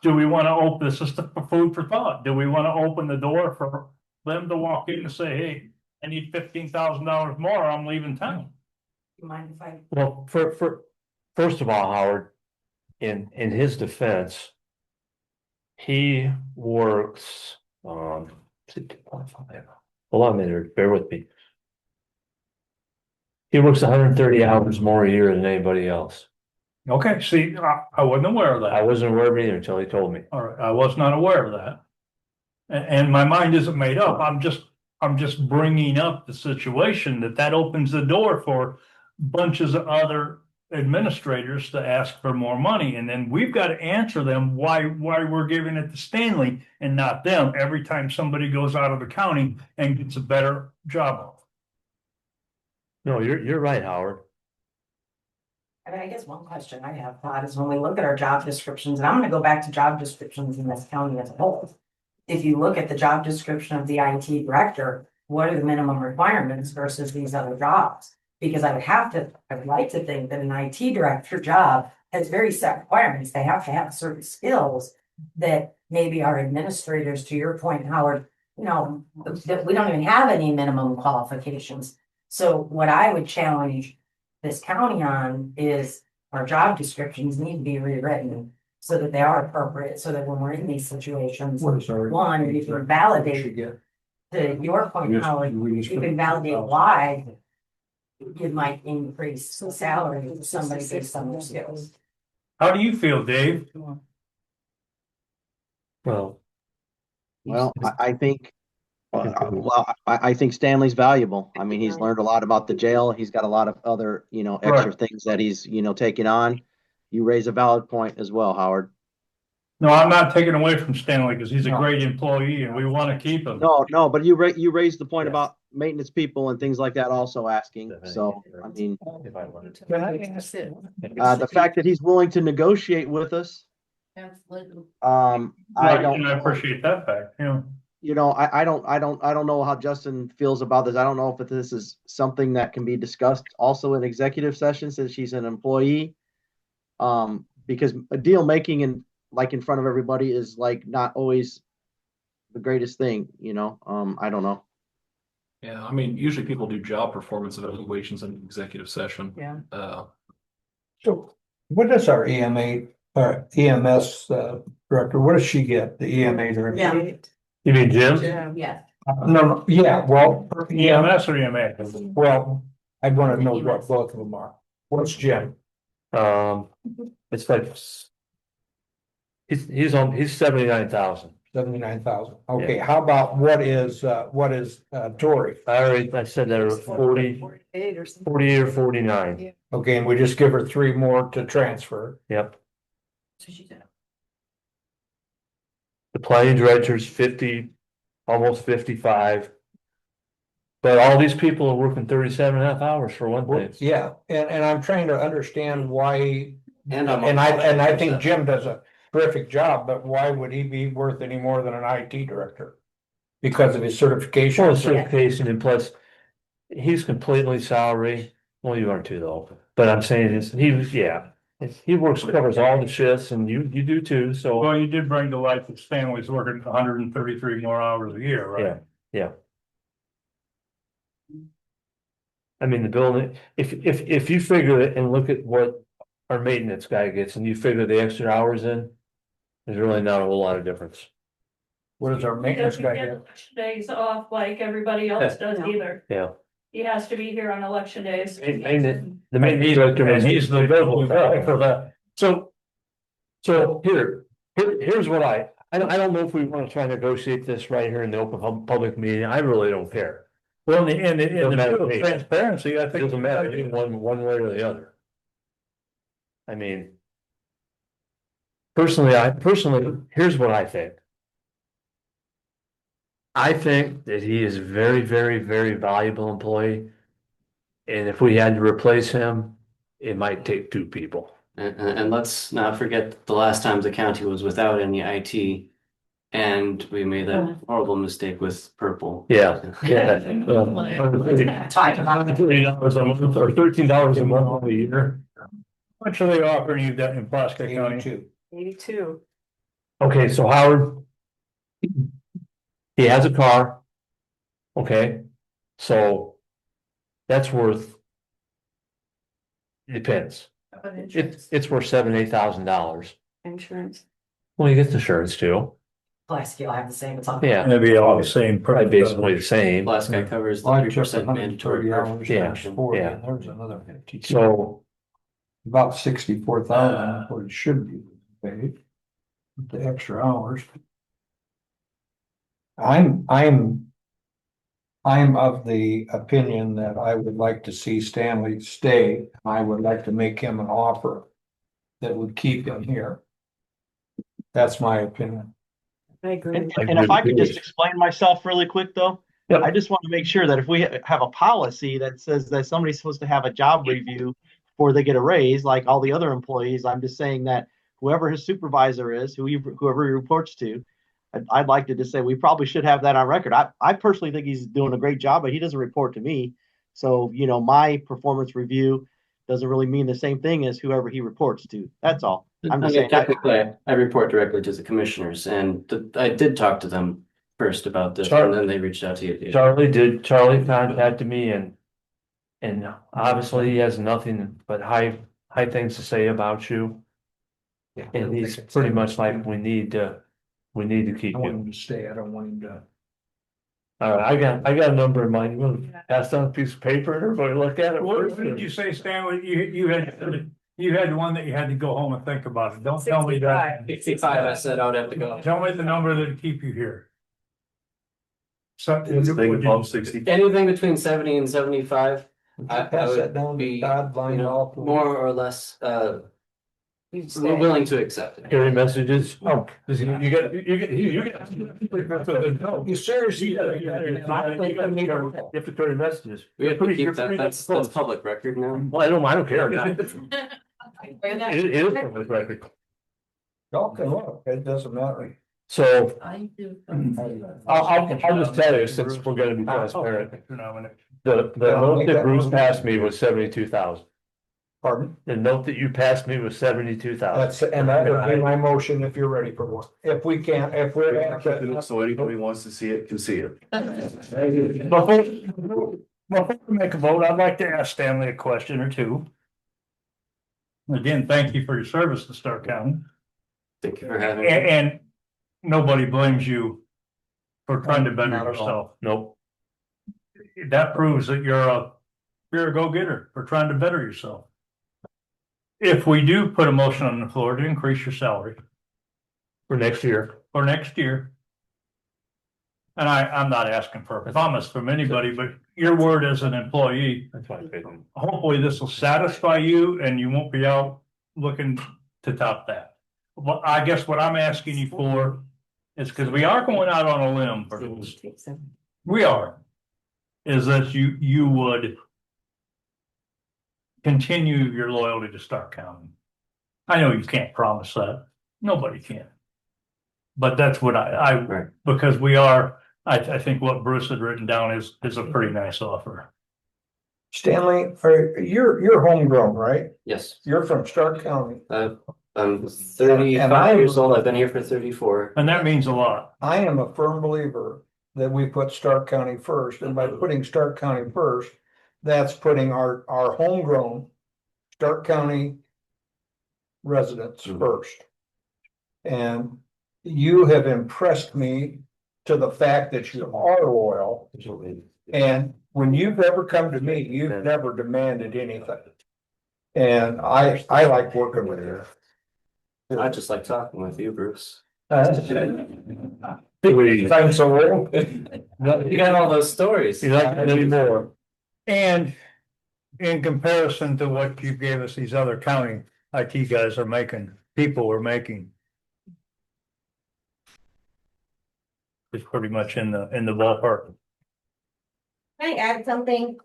Do we want to open this is for food for thought? Do we want to open the door for them to walk in and say, hey, I need $15,000 more, I'm leaving town? You mind if I? Well, first of all, Howard, in his defense, he works, hold on a minute, bear with me. He works 130 hours more a year than anybody else. Okay, see, I wasn't aware of I that. wasn't aware of it either until he told me. All right, I was not aware of that. And my mind isn't made up. I'm just bringing up the situation that opens the door for bunches of other administrators to ask for more money. And then we've got to answer them why we're giving it to Stanley and not them every time somebody goes out of the county and gets a better job. No, you're right, Howard. I mean, I guess one question I have, Todd, is when we look at our job descriptions, and I'm gonna go back to job descriptions in this county as a whole. If you look at the job description of the IT director, what are the minimum requirements versus these other jobs? Because I would like to think that an IT director job has very set requirements. They have to have certain skills that maybe our administrators, to your point, Howard, that we don't even have any minimum qualifications. So what I would challenge this county on is our job descriptions need to be rewritten so that they are appropriate, so that when we're in these situations, one, you can validate, to your point, Howard, you can validate why you might increase the salary of somebody based on their skills. How do you feel, Dave? Well, I think, I think Stanley's valuable. I mean, he's learned a lot about the jail. He's got a lot of other, extra Right. things that he's, taking on. You raise a valid point as well, Howard. No, I'm not taking away from Stanley because he's a great employee and we want to keep him. No, but you raised the point Yes. about maintenance people and things like that also asking. So, I mean, if I wanted to. the fact that he's willing to negotiate with us, Absolutely. I don't. And I appreciate that fact, I don't know how Justin feels about this. I don't know if this is something that can be discussed also in executive session since she's an employee. Because a deal making in front of everybody is not always the greatest thing, I don't know. Yeah, I mean, usually people do job performance evaluations in executive session. Yeah. So what does our EMS director, what does she get, the EMA director? Yeah. You mean Jim? Yeah. No, yeah, well, EMS or EMA? well, I'd want to know what both of them are. What's Jim? It's like. He's 79,000. 79,000. Okay, how about what is Tori? I said that was 48 or 49. Okay, and we just give her 3 more to transfer. Yep. So she did. The planning director's 50, almost 55. But all these people are working 37.5 hours for one thing. Yeah, and I'm trying to understand why, And and I think Jim does a terrific job, but why would he be worth any more than an IT director? Because of his certification? Well, certification and plus, he's completely salary. Well, you are too though, but I'm saying is, he works, covers all the shifts and you do too, so. Well, you did bring to light that Stanley's working 133 more hours a year, right? Yeah. I mean, the building, if you figure it and look at what our maintenance guy gets and you figure the extra hours in, there's really not a whole lot of difference. What does our maintenance guy get? Days off like everybody else does either. Yeah. He has to be here on election days. The maintenance director. And he's the billable guy for that. So here's what I don't know if we want to try and negotiate this right here in the open public meeting. I really don't care. Well, in Doesn't the matter to field of me. transparency, I It think. doesn't matter to me one way or the other. I mean. Personally, here's what I think. I think that he is a very, very, very valuable employee. And if we had to replace him, it might take two people. And let's not forget the last time the county was without any IT. And we made that horrible mistake with purple. Yeah. $13 a month or $13 a month a year. How much are they offering you that in Plaska County? 82. Okay, so Howard. He has a car. Okay, so. That's worth. Depends. It's worth $7,000-8,000. Insurance. Well, you get the insurance too. Plasky will have the same, it's all. Yeah, It'd be all the same. probably basically the same. Last guy covers the I 3% mandatory. Yeah, And there's another 52. So, About 64,000, what it should be paid. With the extra hours. I'm of the opinion that I would like to see Stanley stay. I would like to make him an offer that would keep him here. That's my opinion. I agree. And if I could just explain myself really quick though, Yep. I just want to make sure that if we have a policy that says that somebody's supposed to have a job review before they get a raise, like all the other employees, I'm just saying that whoever his supervisor is, whoever he reports to, I'd like to just say we probably should have that on record. I personally think he's doing a great job, but he doesn't report to me. So, my performance review doesn't really mean the same thing as whoever he reports to. That's all. I'm just saying. Technically, I report directly to the commissioners and I did talk to them first about this and then they reached out to you. Charlie contacted me and obviously he has nothing but high things to say about you. And he's pretty much like, we need to keep I want you. him to stay. I don't want him to. All right, I got a number in mind. You want to pass down a piece of paper and everybody look at it? What did you say, Stanley? You had one that you had to go home and think about it. Don't tell me that. 65, I said I would have to go. Tell me the number that'd keep you here. So. Anything above 60. Anything between 70 and 75, I Pass would that down to be, Todd, line you know, off. more or less, You stay. willing to accept it. Hearing messages. Oh, you get. You seriously? You have to carry messages. We have to keep that, that's public record now. Well, I don't care. It is public record. Y'all can look, it doesn't matter. So I do. I'll just tell you, since we're gonna be transparent, the note that Bruce passed me was 72,000. Pardon? The note that you passed me was 72,000. And that would be my motion if you're ready for one. If we can't, if we're. So anybody wants to see it, can see it. Before we make a vote, I'd like to ask Stanley a question or two. Again, thank you for your service to Starke County. Thank you for having me. And nobody blames you for trying to better Not at all. yourself. Nope. That proves that you're a go-getter for trying to better yourself. If we do put a motion on the floor to increase your salary For next year. for next year. And I'm not asking for a promise from anybody, but your word as an employee, That's my opinion. hopefully this will satisfy you and you won't be out looking to top that. Well, I guess what I'm asking you for is because we are going out on a limb for this. We are. Is that you would continue your loyalty to Stark County. I know you can't promise that. Nobody can. But that's what Right. because we are, I think what Bruce had written down is a pretty nice offer. Stanley, you're homegrown, right? Yes, You're from Stark County. I'm And I- 35 years old. I've been here for 34. And that means a lot. I am a firm believer that we put Stark County first, and by putting Stark County first, that's putting our homegrown Stark County residents first. And you have impressed me to the fact that you are loyal, and when you've ever come to me, you've never demanded anything. And I like working with you. I just like talking with you, Bruce. Thanks a lot. You got all those stories. You like it anymore? And in comparison to what you gave us, these other county IT guys are making, people are making. It's pretty much in the ballpark. Can I add something?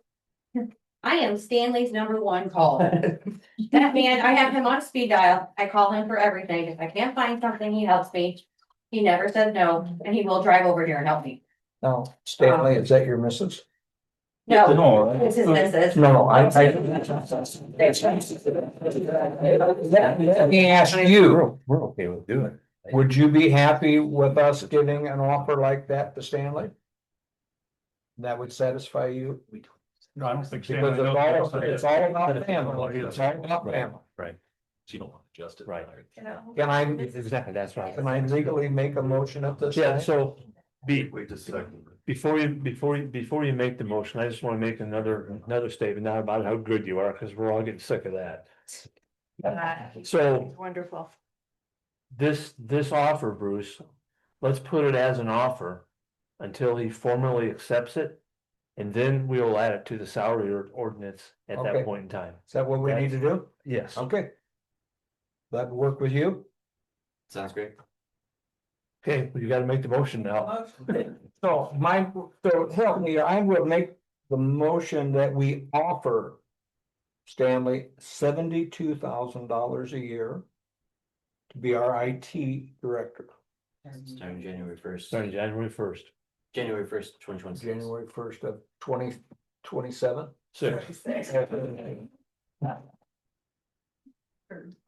I am Stanley's #1 call. That man, I have him on speed dial. I call him for everything. If I can't find something, he helps me. He never said no, and he will drive over here and help me. Now, Stanley, is that your missus? No, this is Mrs. No, let me ask you, We're okay with doing it. would you be happy with us giving an offer like that to Stanley? That would satisfy you? No, I don't think. Because it's all about family. It's all about family. Right. So you don't want to adjust it. Right. Can I, Exactly, that's right. can I legally make a motion at this Yeah, time? so Wait just a second. before you make the motion, I just want to make another statement now about how good you are, because we're all getting sick of that. So Wonderful. this offer, Bruce, let's put it as an offer until he formally accepts it. And then we will add it to the salary ordinance at Okay. that point in time. Is that what we need to do? Yes. Okay. That work with you? Sounds great. Okay, well, you gotta make the motion now. So help me, I will make the motion that we offer Stanley $72,000 a year to be our IT director, Starting January 1st. Starting January 1st. January 1st, 2026. January 1st of 2027.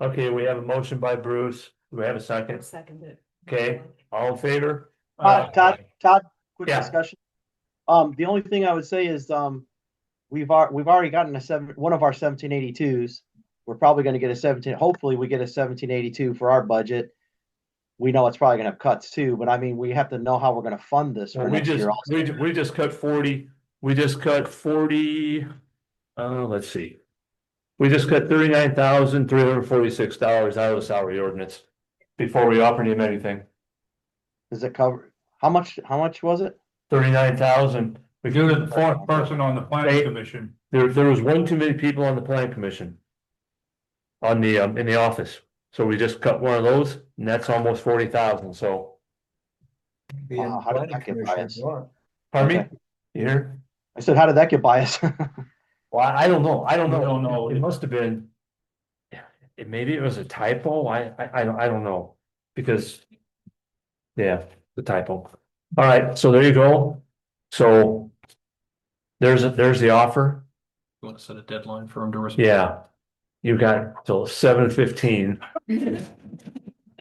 Okay, we have a motion by Bruce. Do we have a second? Second it. Okay, all in favor? Todd, quick Yeah. discussion. The only thing I would say is, we've already gotten one of our 1782s. We're probably gonna get hopefully we get a 1782 for our budget. We know it's probably gonna have cuts too, but I mean, we have to know how we're gonna fund this for Well, next year also. we just cut 40, let's see. We just cut $39,346 out of the salary ordinance before we offered him anything. Does it cover, how much was it? 39,000. Due to the fourth person on the planning commission. There was one too many people on the plan commission. On the, in the office, so we just cut one of those, and that's almost 40,000, so. How did that get biased? Pardon me? Okay. You hear? I said, how did that get biased? Well, I don't know, We don't know. it must have been. Maybe it was a typo, I don't know, because. Yeah, the typo. All right, so there you go. So. There's the offer. You want to set a deadline for him to respond? Yeah. You got till 7:15.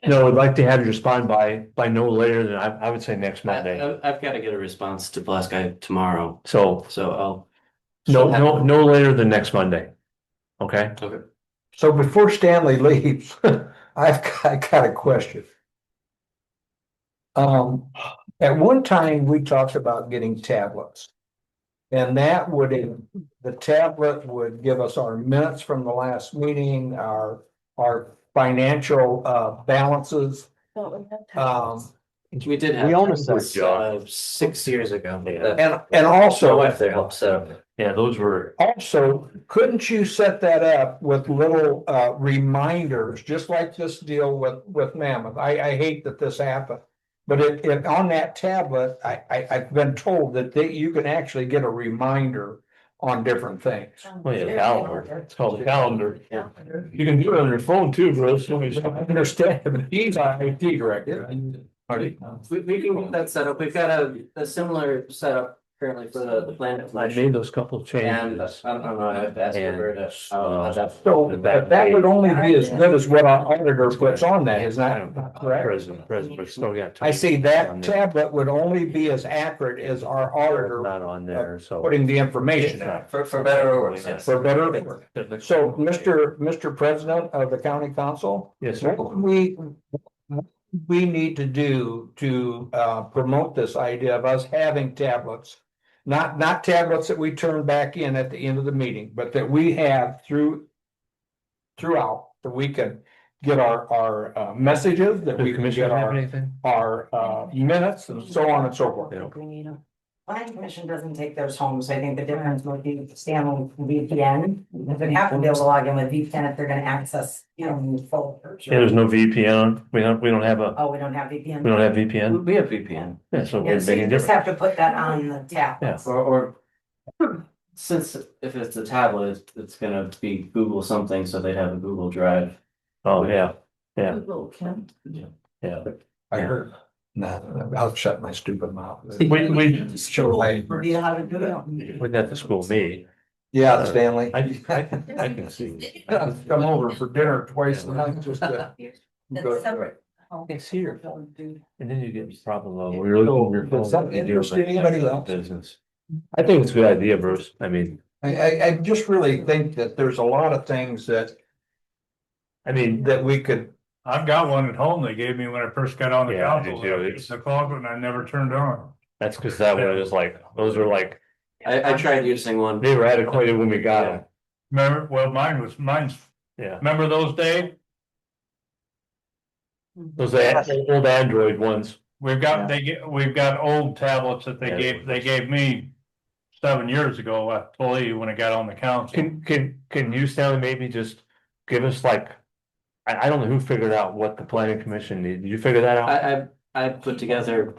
No, I'd like to have you respond by no later than I would say next Monday. I've got to get a response to Blast Guy tomorrow, So so I'll. no later than next Monday. Okay? Okay. So before Stanley leaves, I got a question. At one time, we talked about getting tablets. And the tablet would give us our minutes from the last meeting, our financial balances. We did have. We own a tablets, set. 6 years ago. And also. My wife there helped set up. Yeah, those were. Also, couldn't you set that up with little reminders, just like this deal with Mammoth? I hate that this happened. But on that tablet, I've been told that you can actually get a reminder on different things. Oh, yeah, calendar. It's called a calendar. You can do it on your phone too, Bruce. I understand, but he's our IT director. We can get that set up. We've got a similar setup currently for the planet. I made those couple And changes. I don't know, I have to ask her to. So that would only be as good as what our auditor puts on that, is that correct? President, but still got. I see that tablet would only be as accurate as our auditor Not on there, so. putting the information in. For better or worse, yes. For better or worse. So, Mr. President of the county council, Yes, sir. what we need to do to promote this idea of us having tablets. Not tablets that we turn back in at the end of the meeting, but that we have throughout, that we can get our messages, that we can get anything? our minutes and so on and so forth. Planning commission doesn't take those home, so I think the difference would be Stanley VPN. They'd have to be able to log in with VPN if they're gonna access, folders. Yeah, there's no VPN on. We don't have a, Oh, we don't have VPN? we don't have VPN. We have VPN. Yeah, so Yeah, we're so you making just different. have to put that on the tab. Yeah. Or since if it's a tablet, it's gonna be Google something, so they'd have a Google Drive. Oh, yeah, yeah, Google can. yeah. I heard. No, I'll shut my stupid mouth. We Show my. Do you know how to do it? wouldn't have to school me. Yeah, Stanley. I can see. Come over for dinner twice a night just to. That's separate. It's here. And then you get this problem of where you're looking at your phone. Does that interest anybody else? Business. I think it's a good idea, Bruce. I mean, I just really think that there's a lot of things that that we could. I've got one at home they gave me when I first got on the Yeah, council. you do. It's a closet and I never turned on. that's because that one is like, those are like, I tried using one. they were adequate when we got them. Remember, well, mine's, Yeah, remember those, Dave? those old Android ones. We've got old tablets that they gave me 7 years ago, I believe, when I got on the council. Can you, Stanley, maybe just give us like, I don't know who figured out what the planning commission needed. Did you figure that out? I put together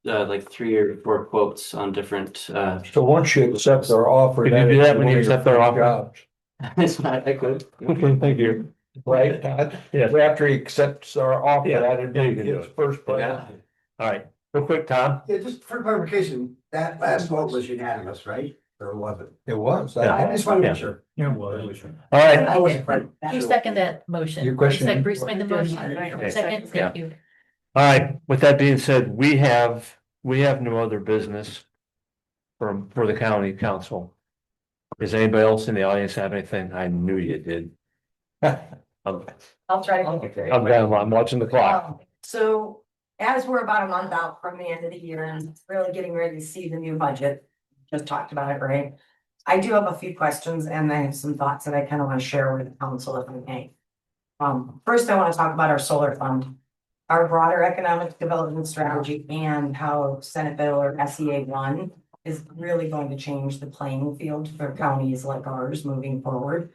like 3 or 4 quotes on different So once you accept our offer. Did you do that when you accept our offer? Jobs, I could. Okay, thank you. right, Todd? Yes. After he accepts our offer, Yeah, that'd yeah, you be can do his it. first place. Yeah. All right, real quick, Tom. Yeah, just for clarification, that last vote was unanimous, right? Or was it? It was. I just want to Yeah. make sure. It was. All right, I wasn't right. You second that motion. Your question? Second, Bruce made the motion. Okay. Second, Yeah. thank you. all right. With that being said, we have no other business for the county council. Does anybody else in the audience have anything? I knew you did. I'm I'll try to. keep it very I'm quick. I'm watching the clock. So as we're about a month out from the end of the year and really getting ready to see the new budget, just talked about it, right? I do have a few questions and I have some thoughts that I kind of want to share with the council if I may. First, I want to talk about our solar fund, our broader economic development strategy and how Senate Bill or SEA 1 is really going to change the playing field for counties like ours moving forward.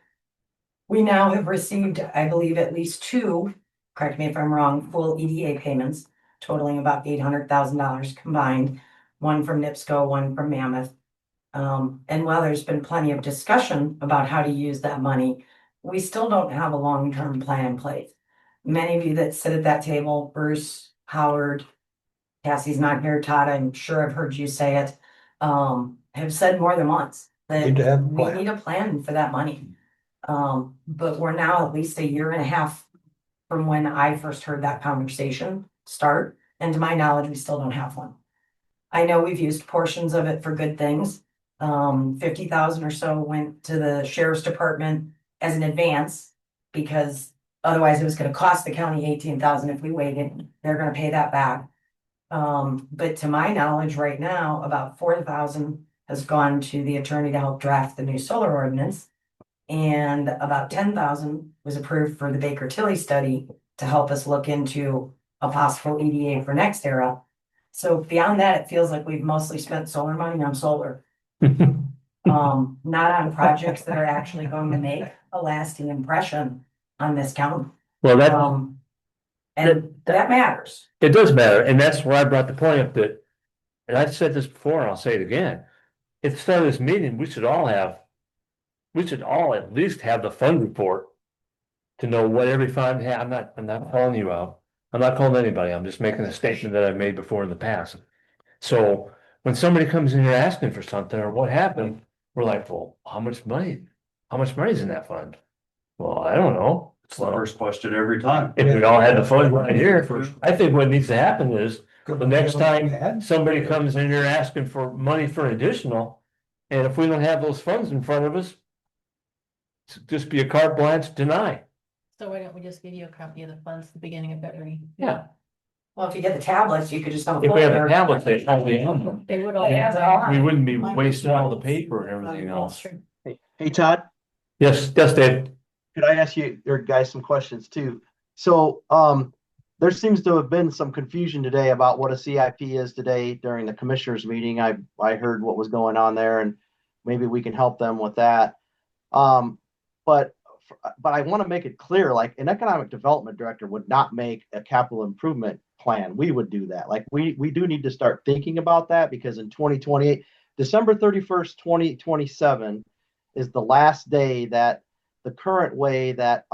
We now have received, I believe, at least 2, correct me if I'm wrong, full EDA payments totaling about $800,000 combined, one from NIPSCO, one from Mammoth. And while there's been plenty of discussion about how to use that money, we still don't have a long-term plan in place. Many of you that sit at that table, Bruce, Howard, Cassie's not here, Todd, I'm sure I've heard you say it, have said more than once that Need to have a we plan. need a plan for that money. But we're now at least 1.5 years from when I first heard that conversation start, and to my knowledge, we still don't have one. I know we've used portions of it for good things. 50,000 or so went to the sheriff's department as an advance because otherwise it was gonna cost the county 18,000 if we waited. They're gonna pay that back. But to my knowledge, right now, about 4,000 has gone to the attorney to help draft the new solar ordinance. And about 10,000 was approved for the Baker Tilly study to help us look into a possible EDA for next era. So beyond that, it feels like we've mostly spent solar money on solar. Not on projects that are actually going to make a lasting impression on this county. Well, that, And that matters. It does matter, and that's where I brought the point up that, and I've said this before, and I'll say it again. At the start of this meeting, we should all at least have the fund report to know what every fund had. I'm not calling you out. I'm not calling anybody. I'm just making a statement that I've made before in the past. So when somebody comes in here asking for something or what happened, we're like, well, how much money? How much money is in that fund? Well, I don't know. It's the first question every time. If we all had the fund right here, I think what needs to happen is the next time somebody comes in here asking for money for an additional, and if we don't have those funds in front of us, just be a carte blanche deny. So why don't we just give you a copy of the funds at the beginning of February? Yeah. Well, if you get the tablets, you could just. If we have a tablet, they probably own them. They would all. We wouldn't be wasting all the paper and everything else. Hey, Todd, Yes, Dave. could I ask you, or guys, some questions too? So, there seems to have been some confusion today about what a CIP is today during the commissioners meeting. I heard what was going on there, and maybe we can help them with that. But I want to make it clear, like an economic development director would not make a capital improvement plan. We would do that. Like we do need to start thinking about that, because in 2028, December 31st, 2027 is the last day that the current way that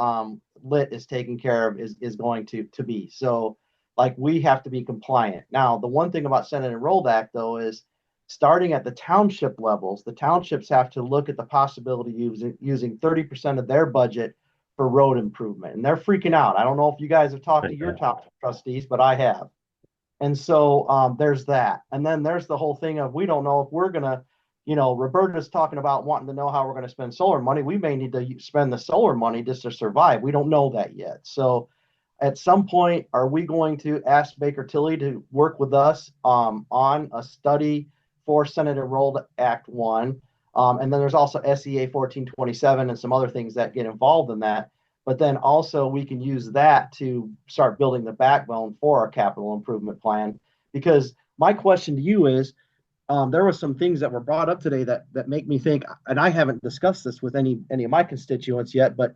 lit is taken care of is going to be. So like we have to be compliant. Now, the one thing about Senate Enrolled Act though is starting at the township levels, the townships have to look at the possibility of using 30% of their budget for road improvement. And they're freaking out. I don't know if you guys have talked to your township trustees, but I have. And so there's that. And then there's the whole thing of, we don't know if we're going to, Roberta's talking about wanting to know how we're going to spend solar money. We may need to spend the solar money just to survive. We don't know that yet. So at some point, are we going to ask Baker Tilly to work with us on a study for Senate Enrolled Act 1? And then there's also SEA 1427 and some other things that get involved in that. But then also we can use that to start building the backbone for our capital improvement plan. Because my question to you is, there were some things that were brought up today that make me think, and I haven't discussed this with any of my constituents yet, but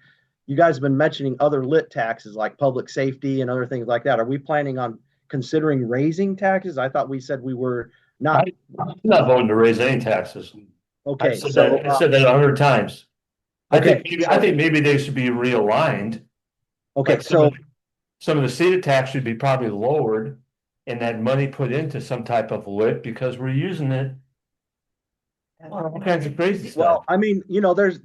you guys have been mentioning other lit taxes like public safety and other things like that. Are we planning on considering raising taxes? I thought we said we were not. I'm not voting to raise any taxes. Okay, I said that 100 times. Okay, I think maybe they should be realigned. Okay, Like so some of the seated tax should be probably lowered and that money put into some type of lit, because we're using it on all kinds of crazy stuff. well, I mean, there's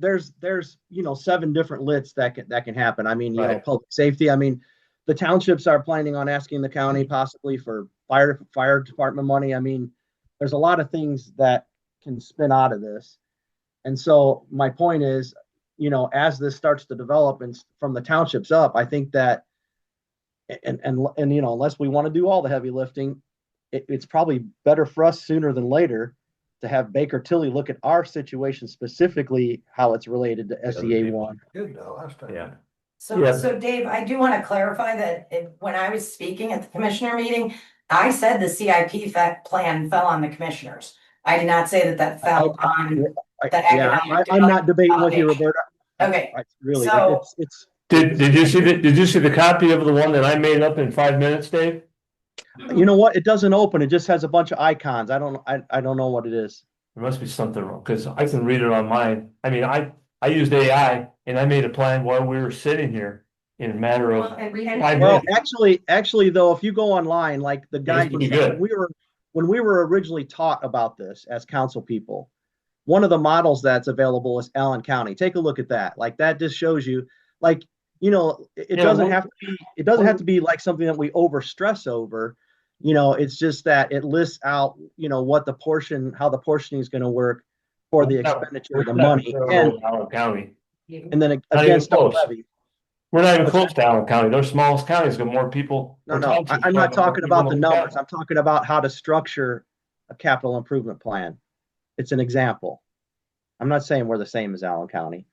7 different lits that can happen. I mean, Right. public safety. I mean, the townships are planning on asking the county possibly for fire department money. I mean, there's a lot of things that can spin out of this. And so my point is, as this starts to develop and from the townships up, I think that, and unless we want to do all the heavy lifting, it's probably better for us sooner than later to have Baker Tilly look at our situation specifically, how it's related to SEA 1. Good though, last time. Yeah. So Dave, I do want to clarify that when I was speaking at the commissioner meeting, I said the CIP plan fell on the commissioners. I did not say that fell on. I'm not debating with you, Roberta. Okay. Really, So- it's. Did you see the copy of the one that I made up in 5 minutes, Dave? You know what? It doesn't open. It just has a bunch of icons. I don't know what it is. There must be something wrong, because I can read it on mine. I mean, I used AI and I made a plan while we were sitting here in a matter of 5 Well, minutes. actually, though, if you go online, like the guy pretty good. when we were originally taught about this as council people, one of the models that's available is Allen County. Take a look at that. Like that just shows you, like, it doesn't have to be like something that we over stress over. It's just that it lists out, what how the portioning is going to work for the expenditure of the money, Allen County. and then against the levy. We're not even close to Allen County. They're smallest counties, got more people. No, I'm not talking about the numbers. I'm talking about how to structure a capital improvement plan. It's an example. I'm not saying we're the same as Allen County.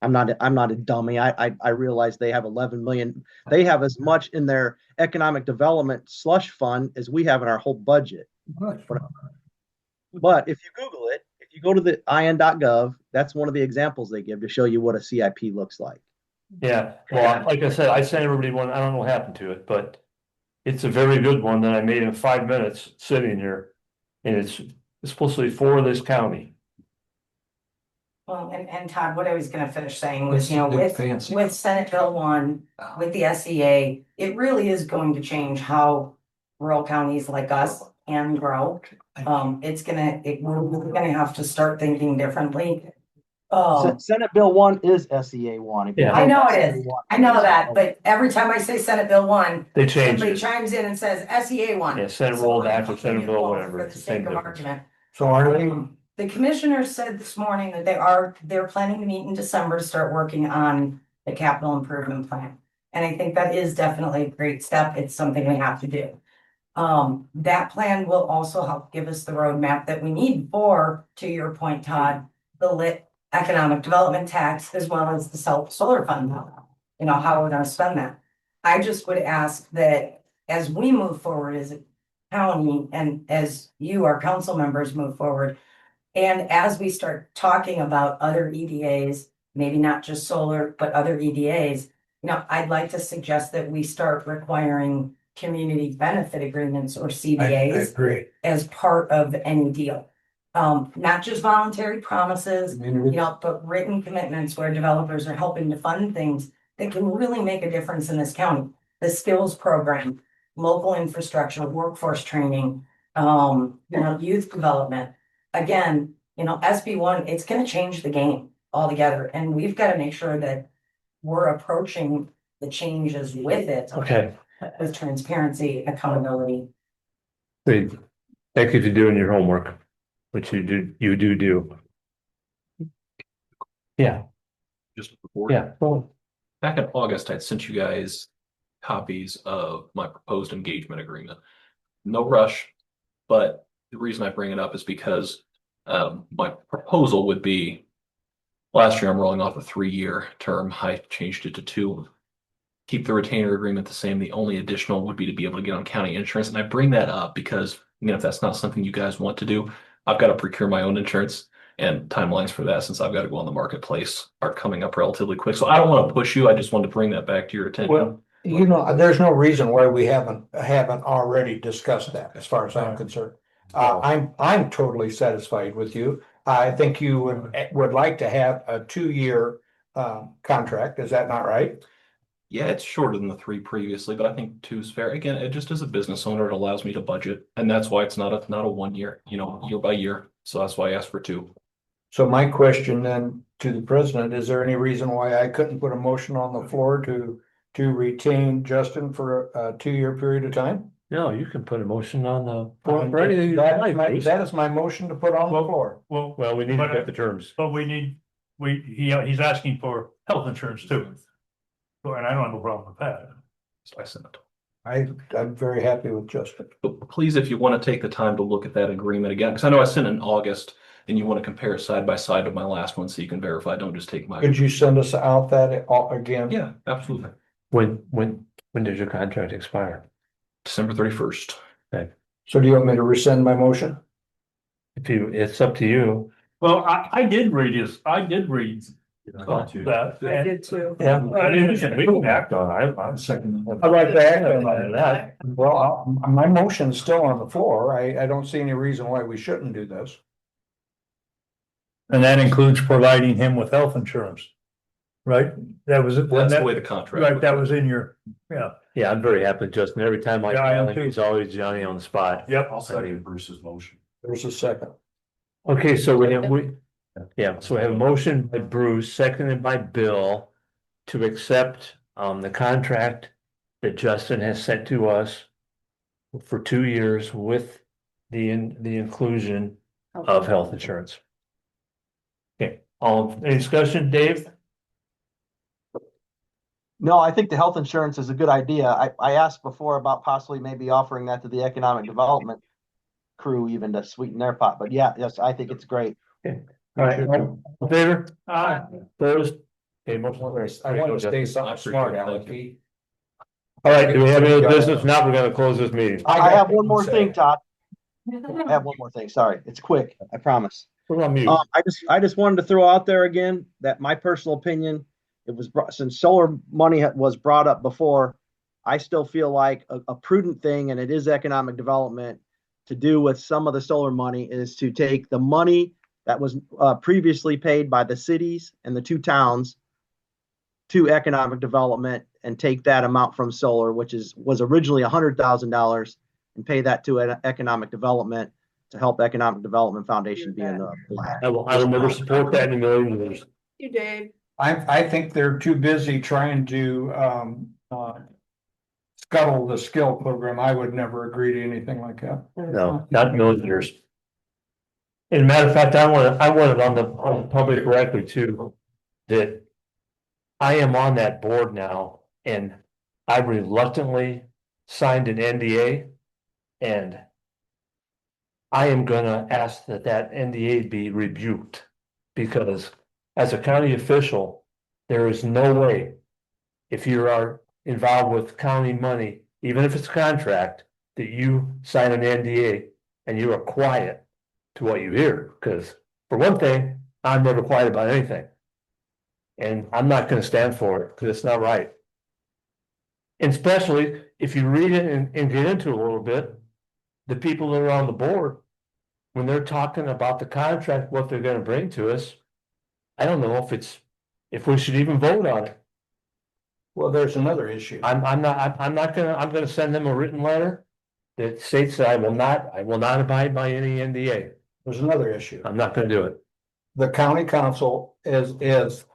I'm not a dummy. I realize they have 11 million. They have as much in their economic development slush fund as we have in our whole budget. But if you Google it, if you go to the in.gov, that's one of the examples they give to show you what a CIP looks like. Yeah, well, like I said, I sent everybody one, I don't know what happened to it, but it's a very good one that I made in 5 minutes sitting here. And it's supposed to be for this county. Well, and Todd, what I was gonna finish saying was, It's you know, big with, fancy. with Senate Bill 1, with the SEA, it really is going to change how rural counties like us can grow. We're gonna have to start thinking differently. Senate Bill 1 is SEA 1. If you Yeah. I know it think is. SEA1 I know that, but every time I say Senate Bill 1, They changed somebody it. chimes in and says SEA 1. Yeah, Senate So rolled we're back or keeping Senate it bill, both whatever, For it's the the same sake of difference. argument. So are they, The commissioner said this morning that they're planning to meet in December to start working on the capital improvement plan. And I think that is definitely a great step. It's something we have to do. That plan will also help give us the roadmap that we need for, to your point, Todd, the lit economic development tax as well as the solar fund. You know, how we're gonna spend that. I just would ask that as we move forward as a county and as you, our council members, move forward, and as we start talking about other EDAs, maybe not just solar, but other EDAs, you know, I'd like to suggest that we start requiring community benefit agreements or I CBAs agree. as part of any deal. Not just voluntary promises, you know, but written commitments where developers are helping to fund things that can really make a difference in this county. The skills program, local infrastructure, workforce training, youth development. Again, you know, SB1, it's gonna change the game altogether, and we've got to make sure that we're approaching the changes with it Okay, with transparency, accountability. great. Thank you for doing your homework, which you do. Yeah, Just before. yeah, well, Back in August, I'd sent you guys copies of my proposed engagement agreement. No rush, but the reason I bring it up is because my proposal would be last year I'm rolling off a 3-year term. I changed it to 2. Keep the retainer agreement the same. The only additional would be to be able to get on county insurance. And I bring that up because, if that's not something you guys want to do, I've got to procure my own insurance, and timelines for that, since I've got to go on the marketplace, are coming up relatively quick. So I don't want to push you. I just wanted to bring that back to your attention. Well, you know, there's no reason why we haven't already discussed that, as far as I'm concerned. I'm totally satisfied with you. I think you would like to have a 2-year contract. Is that not right? Yeah, it's shorter than the 3 previously, but I think 2 is fair. Again, it just as a business owner, it allows me to budget, and that's why it's not a 1 year, year by year. So that's why I asked for 2. So my question then to the president, is there any reason why I couldn't put a motion on the floor to retain Justin for a 2-year period of time? no, you can put a motion on the floor for anything you like, Bruce. That is my motion to put on the floor. Well, Well, we need to get the terms. but he's asking for health insurance too. And I don't have a problem with that. So I sent it. I'm very happy with Justin. But please, if you want to take the time to look at that agreement again, because I know I sent it in August, and you want to compare it side by side to my last one so you can verify. Don't just take my. Could you send us out that again? Yeah, absolutely. When does your contract expire? December 31st. So do you want me to rescind my motion? It's up to you. Well, I did read that. I did too. Yeah. We can act on it. I'm second. I'd like to act on that. Well, my motion's still on the floor. I don't see any reason why we shouldn't do this. And that includes providing him with health insurance. Right? That was it. That's the way the contract. Right, that was in your, yeah. Yeah, I'm very happy with Justin. Every time I Yeah, I am call him, too. he's always Johnny on the spot. Yep. I'll second Bruce's motion. There's a second. Okay, so we have a motion by Bruce, seconded by Bill to accept the contract that Justin has sent to us for 2 years with the inclusion of health insurance. Okay, any discussion, Dave? No, I think the health insurance is a good idea. I asked before about possibly maybe offering that to the economic development crew even to sweeten their pot, but yes, I think it's great. Okay. All right, all in favor? Opposed? Okay, motion carries. I want to stay I something appreciate smart, it. Thank Alex. All right, do we have any other business? Now we're gonna close this meeting. I have one more thing, Todd. I have one more thing. Sorry, it's quick. I promise. Put it on mute. I just wanted to throw out there again that my personal opinion, since solar money was brought up before, I still feel like a prudent thing, and it is economic development, to do with some of the solar money is to take the money that was previously paid by the cities and the two towns to economic development and take that amount from solar, which was originally $100,000, and pay that to economic development to help Economic Development Foundation be in the black. I will never support that in a million years. You, Dave. I think they're too busy trying to, scuttle the skill program. I would never agree to anything like that. No, not in a million years. As a matter of fact, I want it on the public record too, that I am on that board now, and I reluctantly signed an NDA, and I am gonna ask that NDA be rebuked, because as a county official, there is no way, if you are involved with county money, even if it's a contract, that you sign an NDA and you are quiet to what you hear, because for one thing, I'm never quiet about anything. And I'm not gonna stand for it, because it's not right. And especially if you read it and get into it a little bit, the people that are on the board, when they're talking about the contract, what they're gonna bring to us, I don't know if we should even vote on it. Well, there's another issue. I'm gonna send them a written letter that states that I will not abide by any NDA. There's another issue. I'm not gonna do it. The county council is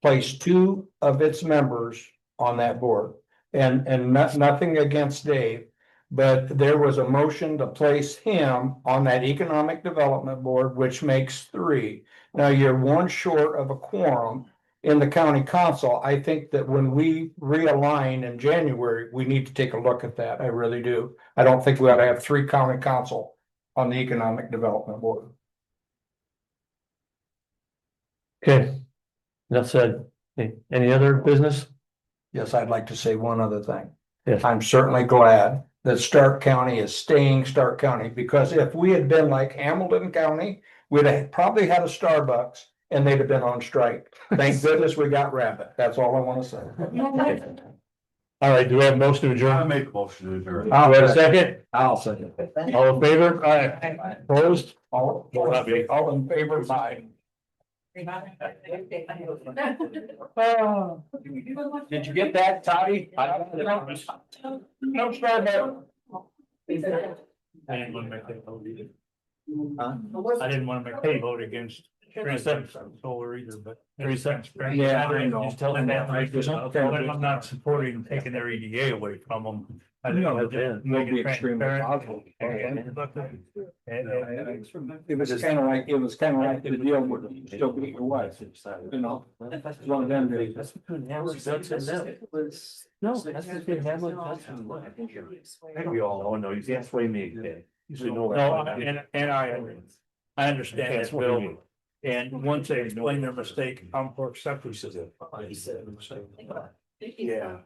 placed two of its members on that board. And nothing against Dave, but there was a motion to place him on that economic development board, which makes three. Now you're one short of a quorum in the county council. I think that when we realign in January, we need to take a look at that. I really do. I don't think we ought to have three county council on the economic development board. Okay. Enough said. Any other business? Yes, I'd like to say one other thing. Yes. I'm certainly glad that Starke County is staying Starke County, because if we had been like Hamilton County, we'd have probably had a Starbucks and they'd have been on strike. Thank goodness we got Rabbit. That's all I want to say. All right, do we have a motion to I adjourn? make a motion to adjourn. Do we have a second? I'll second. All in favor? Opposed? All in favor, aye. Did you get that, Toddy? No, Starbucks. I didn't want to make that vote either. I didn't want to make a vote against solar either, but. Yeah, I know. Just tell them that, right? I'm not supporting taking their EDA away from them. I think No, I'll just make it transparent. It was kind of like the deal with still beat your wife, you know? One of them days. No, that's between Hamlet and Hudson. We all know, you can't sway me. You know. No, and I understand that, Bill. And once they explain their mistake, I'm for acceptance of it. Yeah.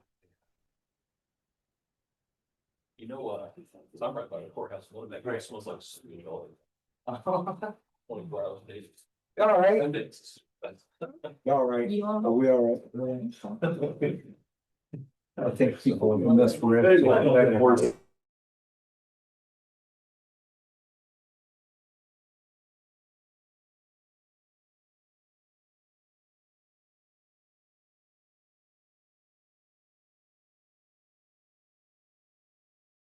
You know, so I'm right by the courthouse, one of that grass smells like, you know. 24 hours a day. All right. And it's- All right. Are we all right? I think people in this.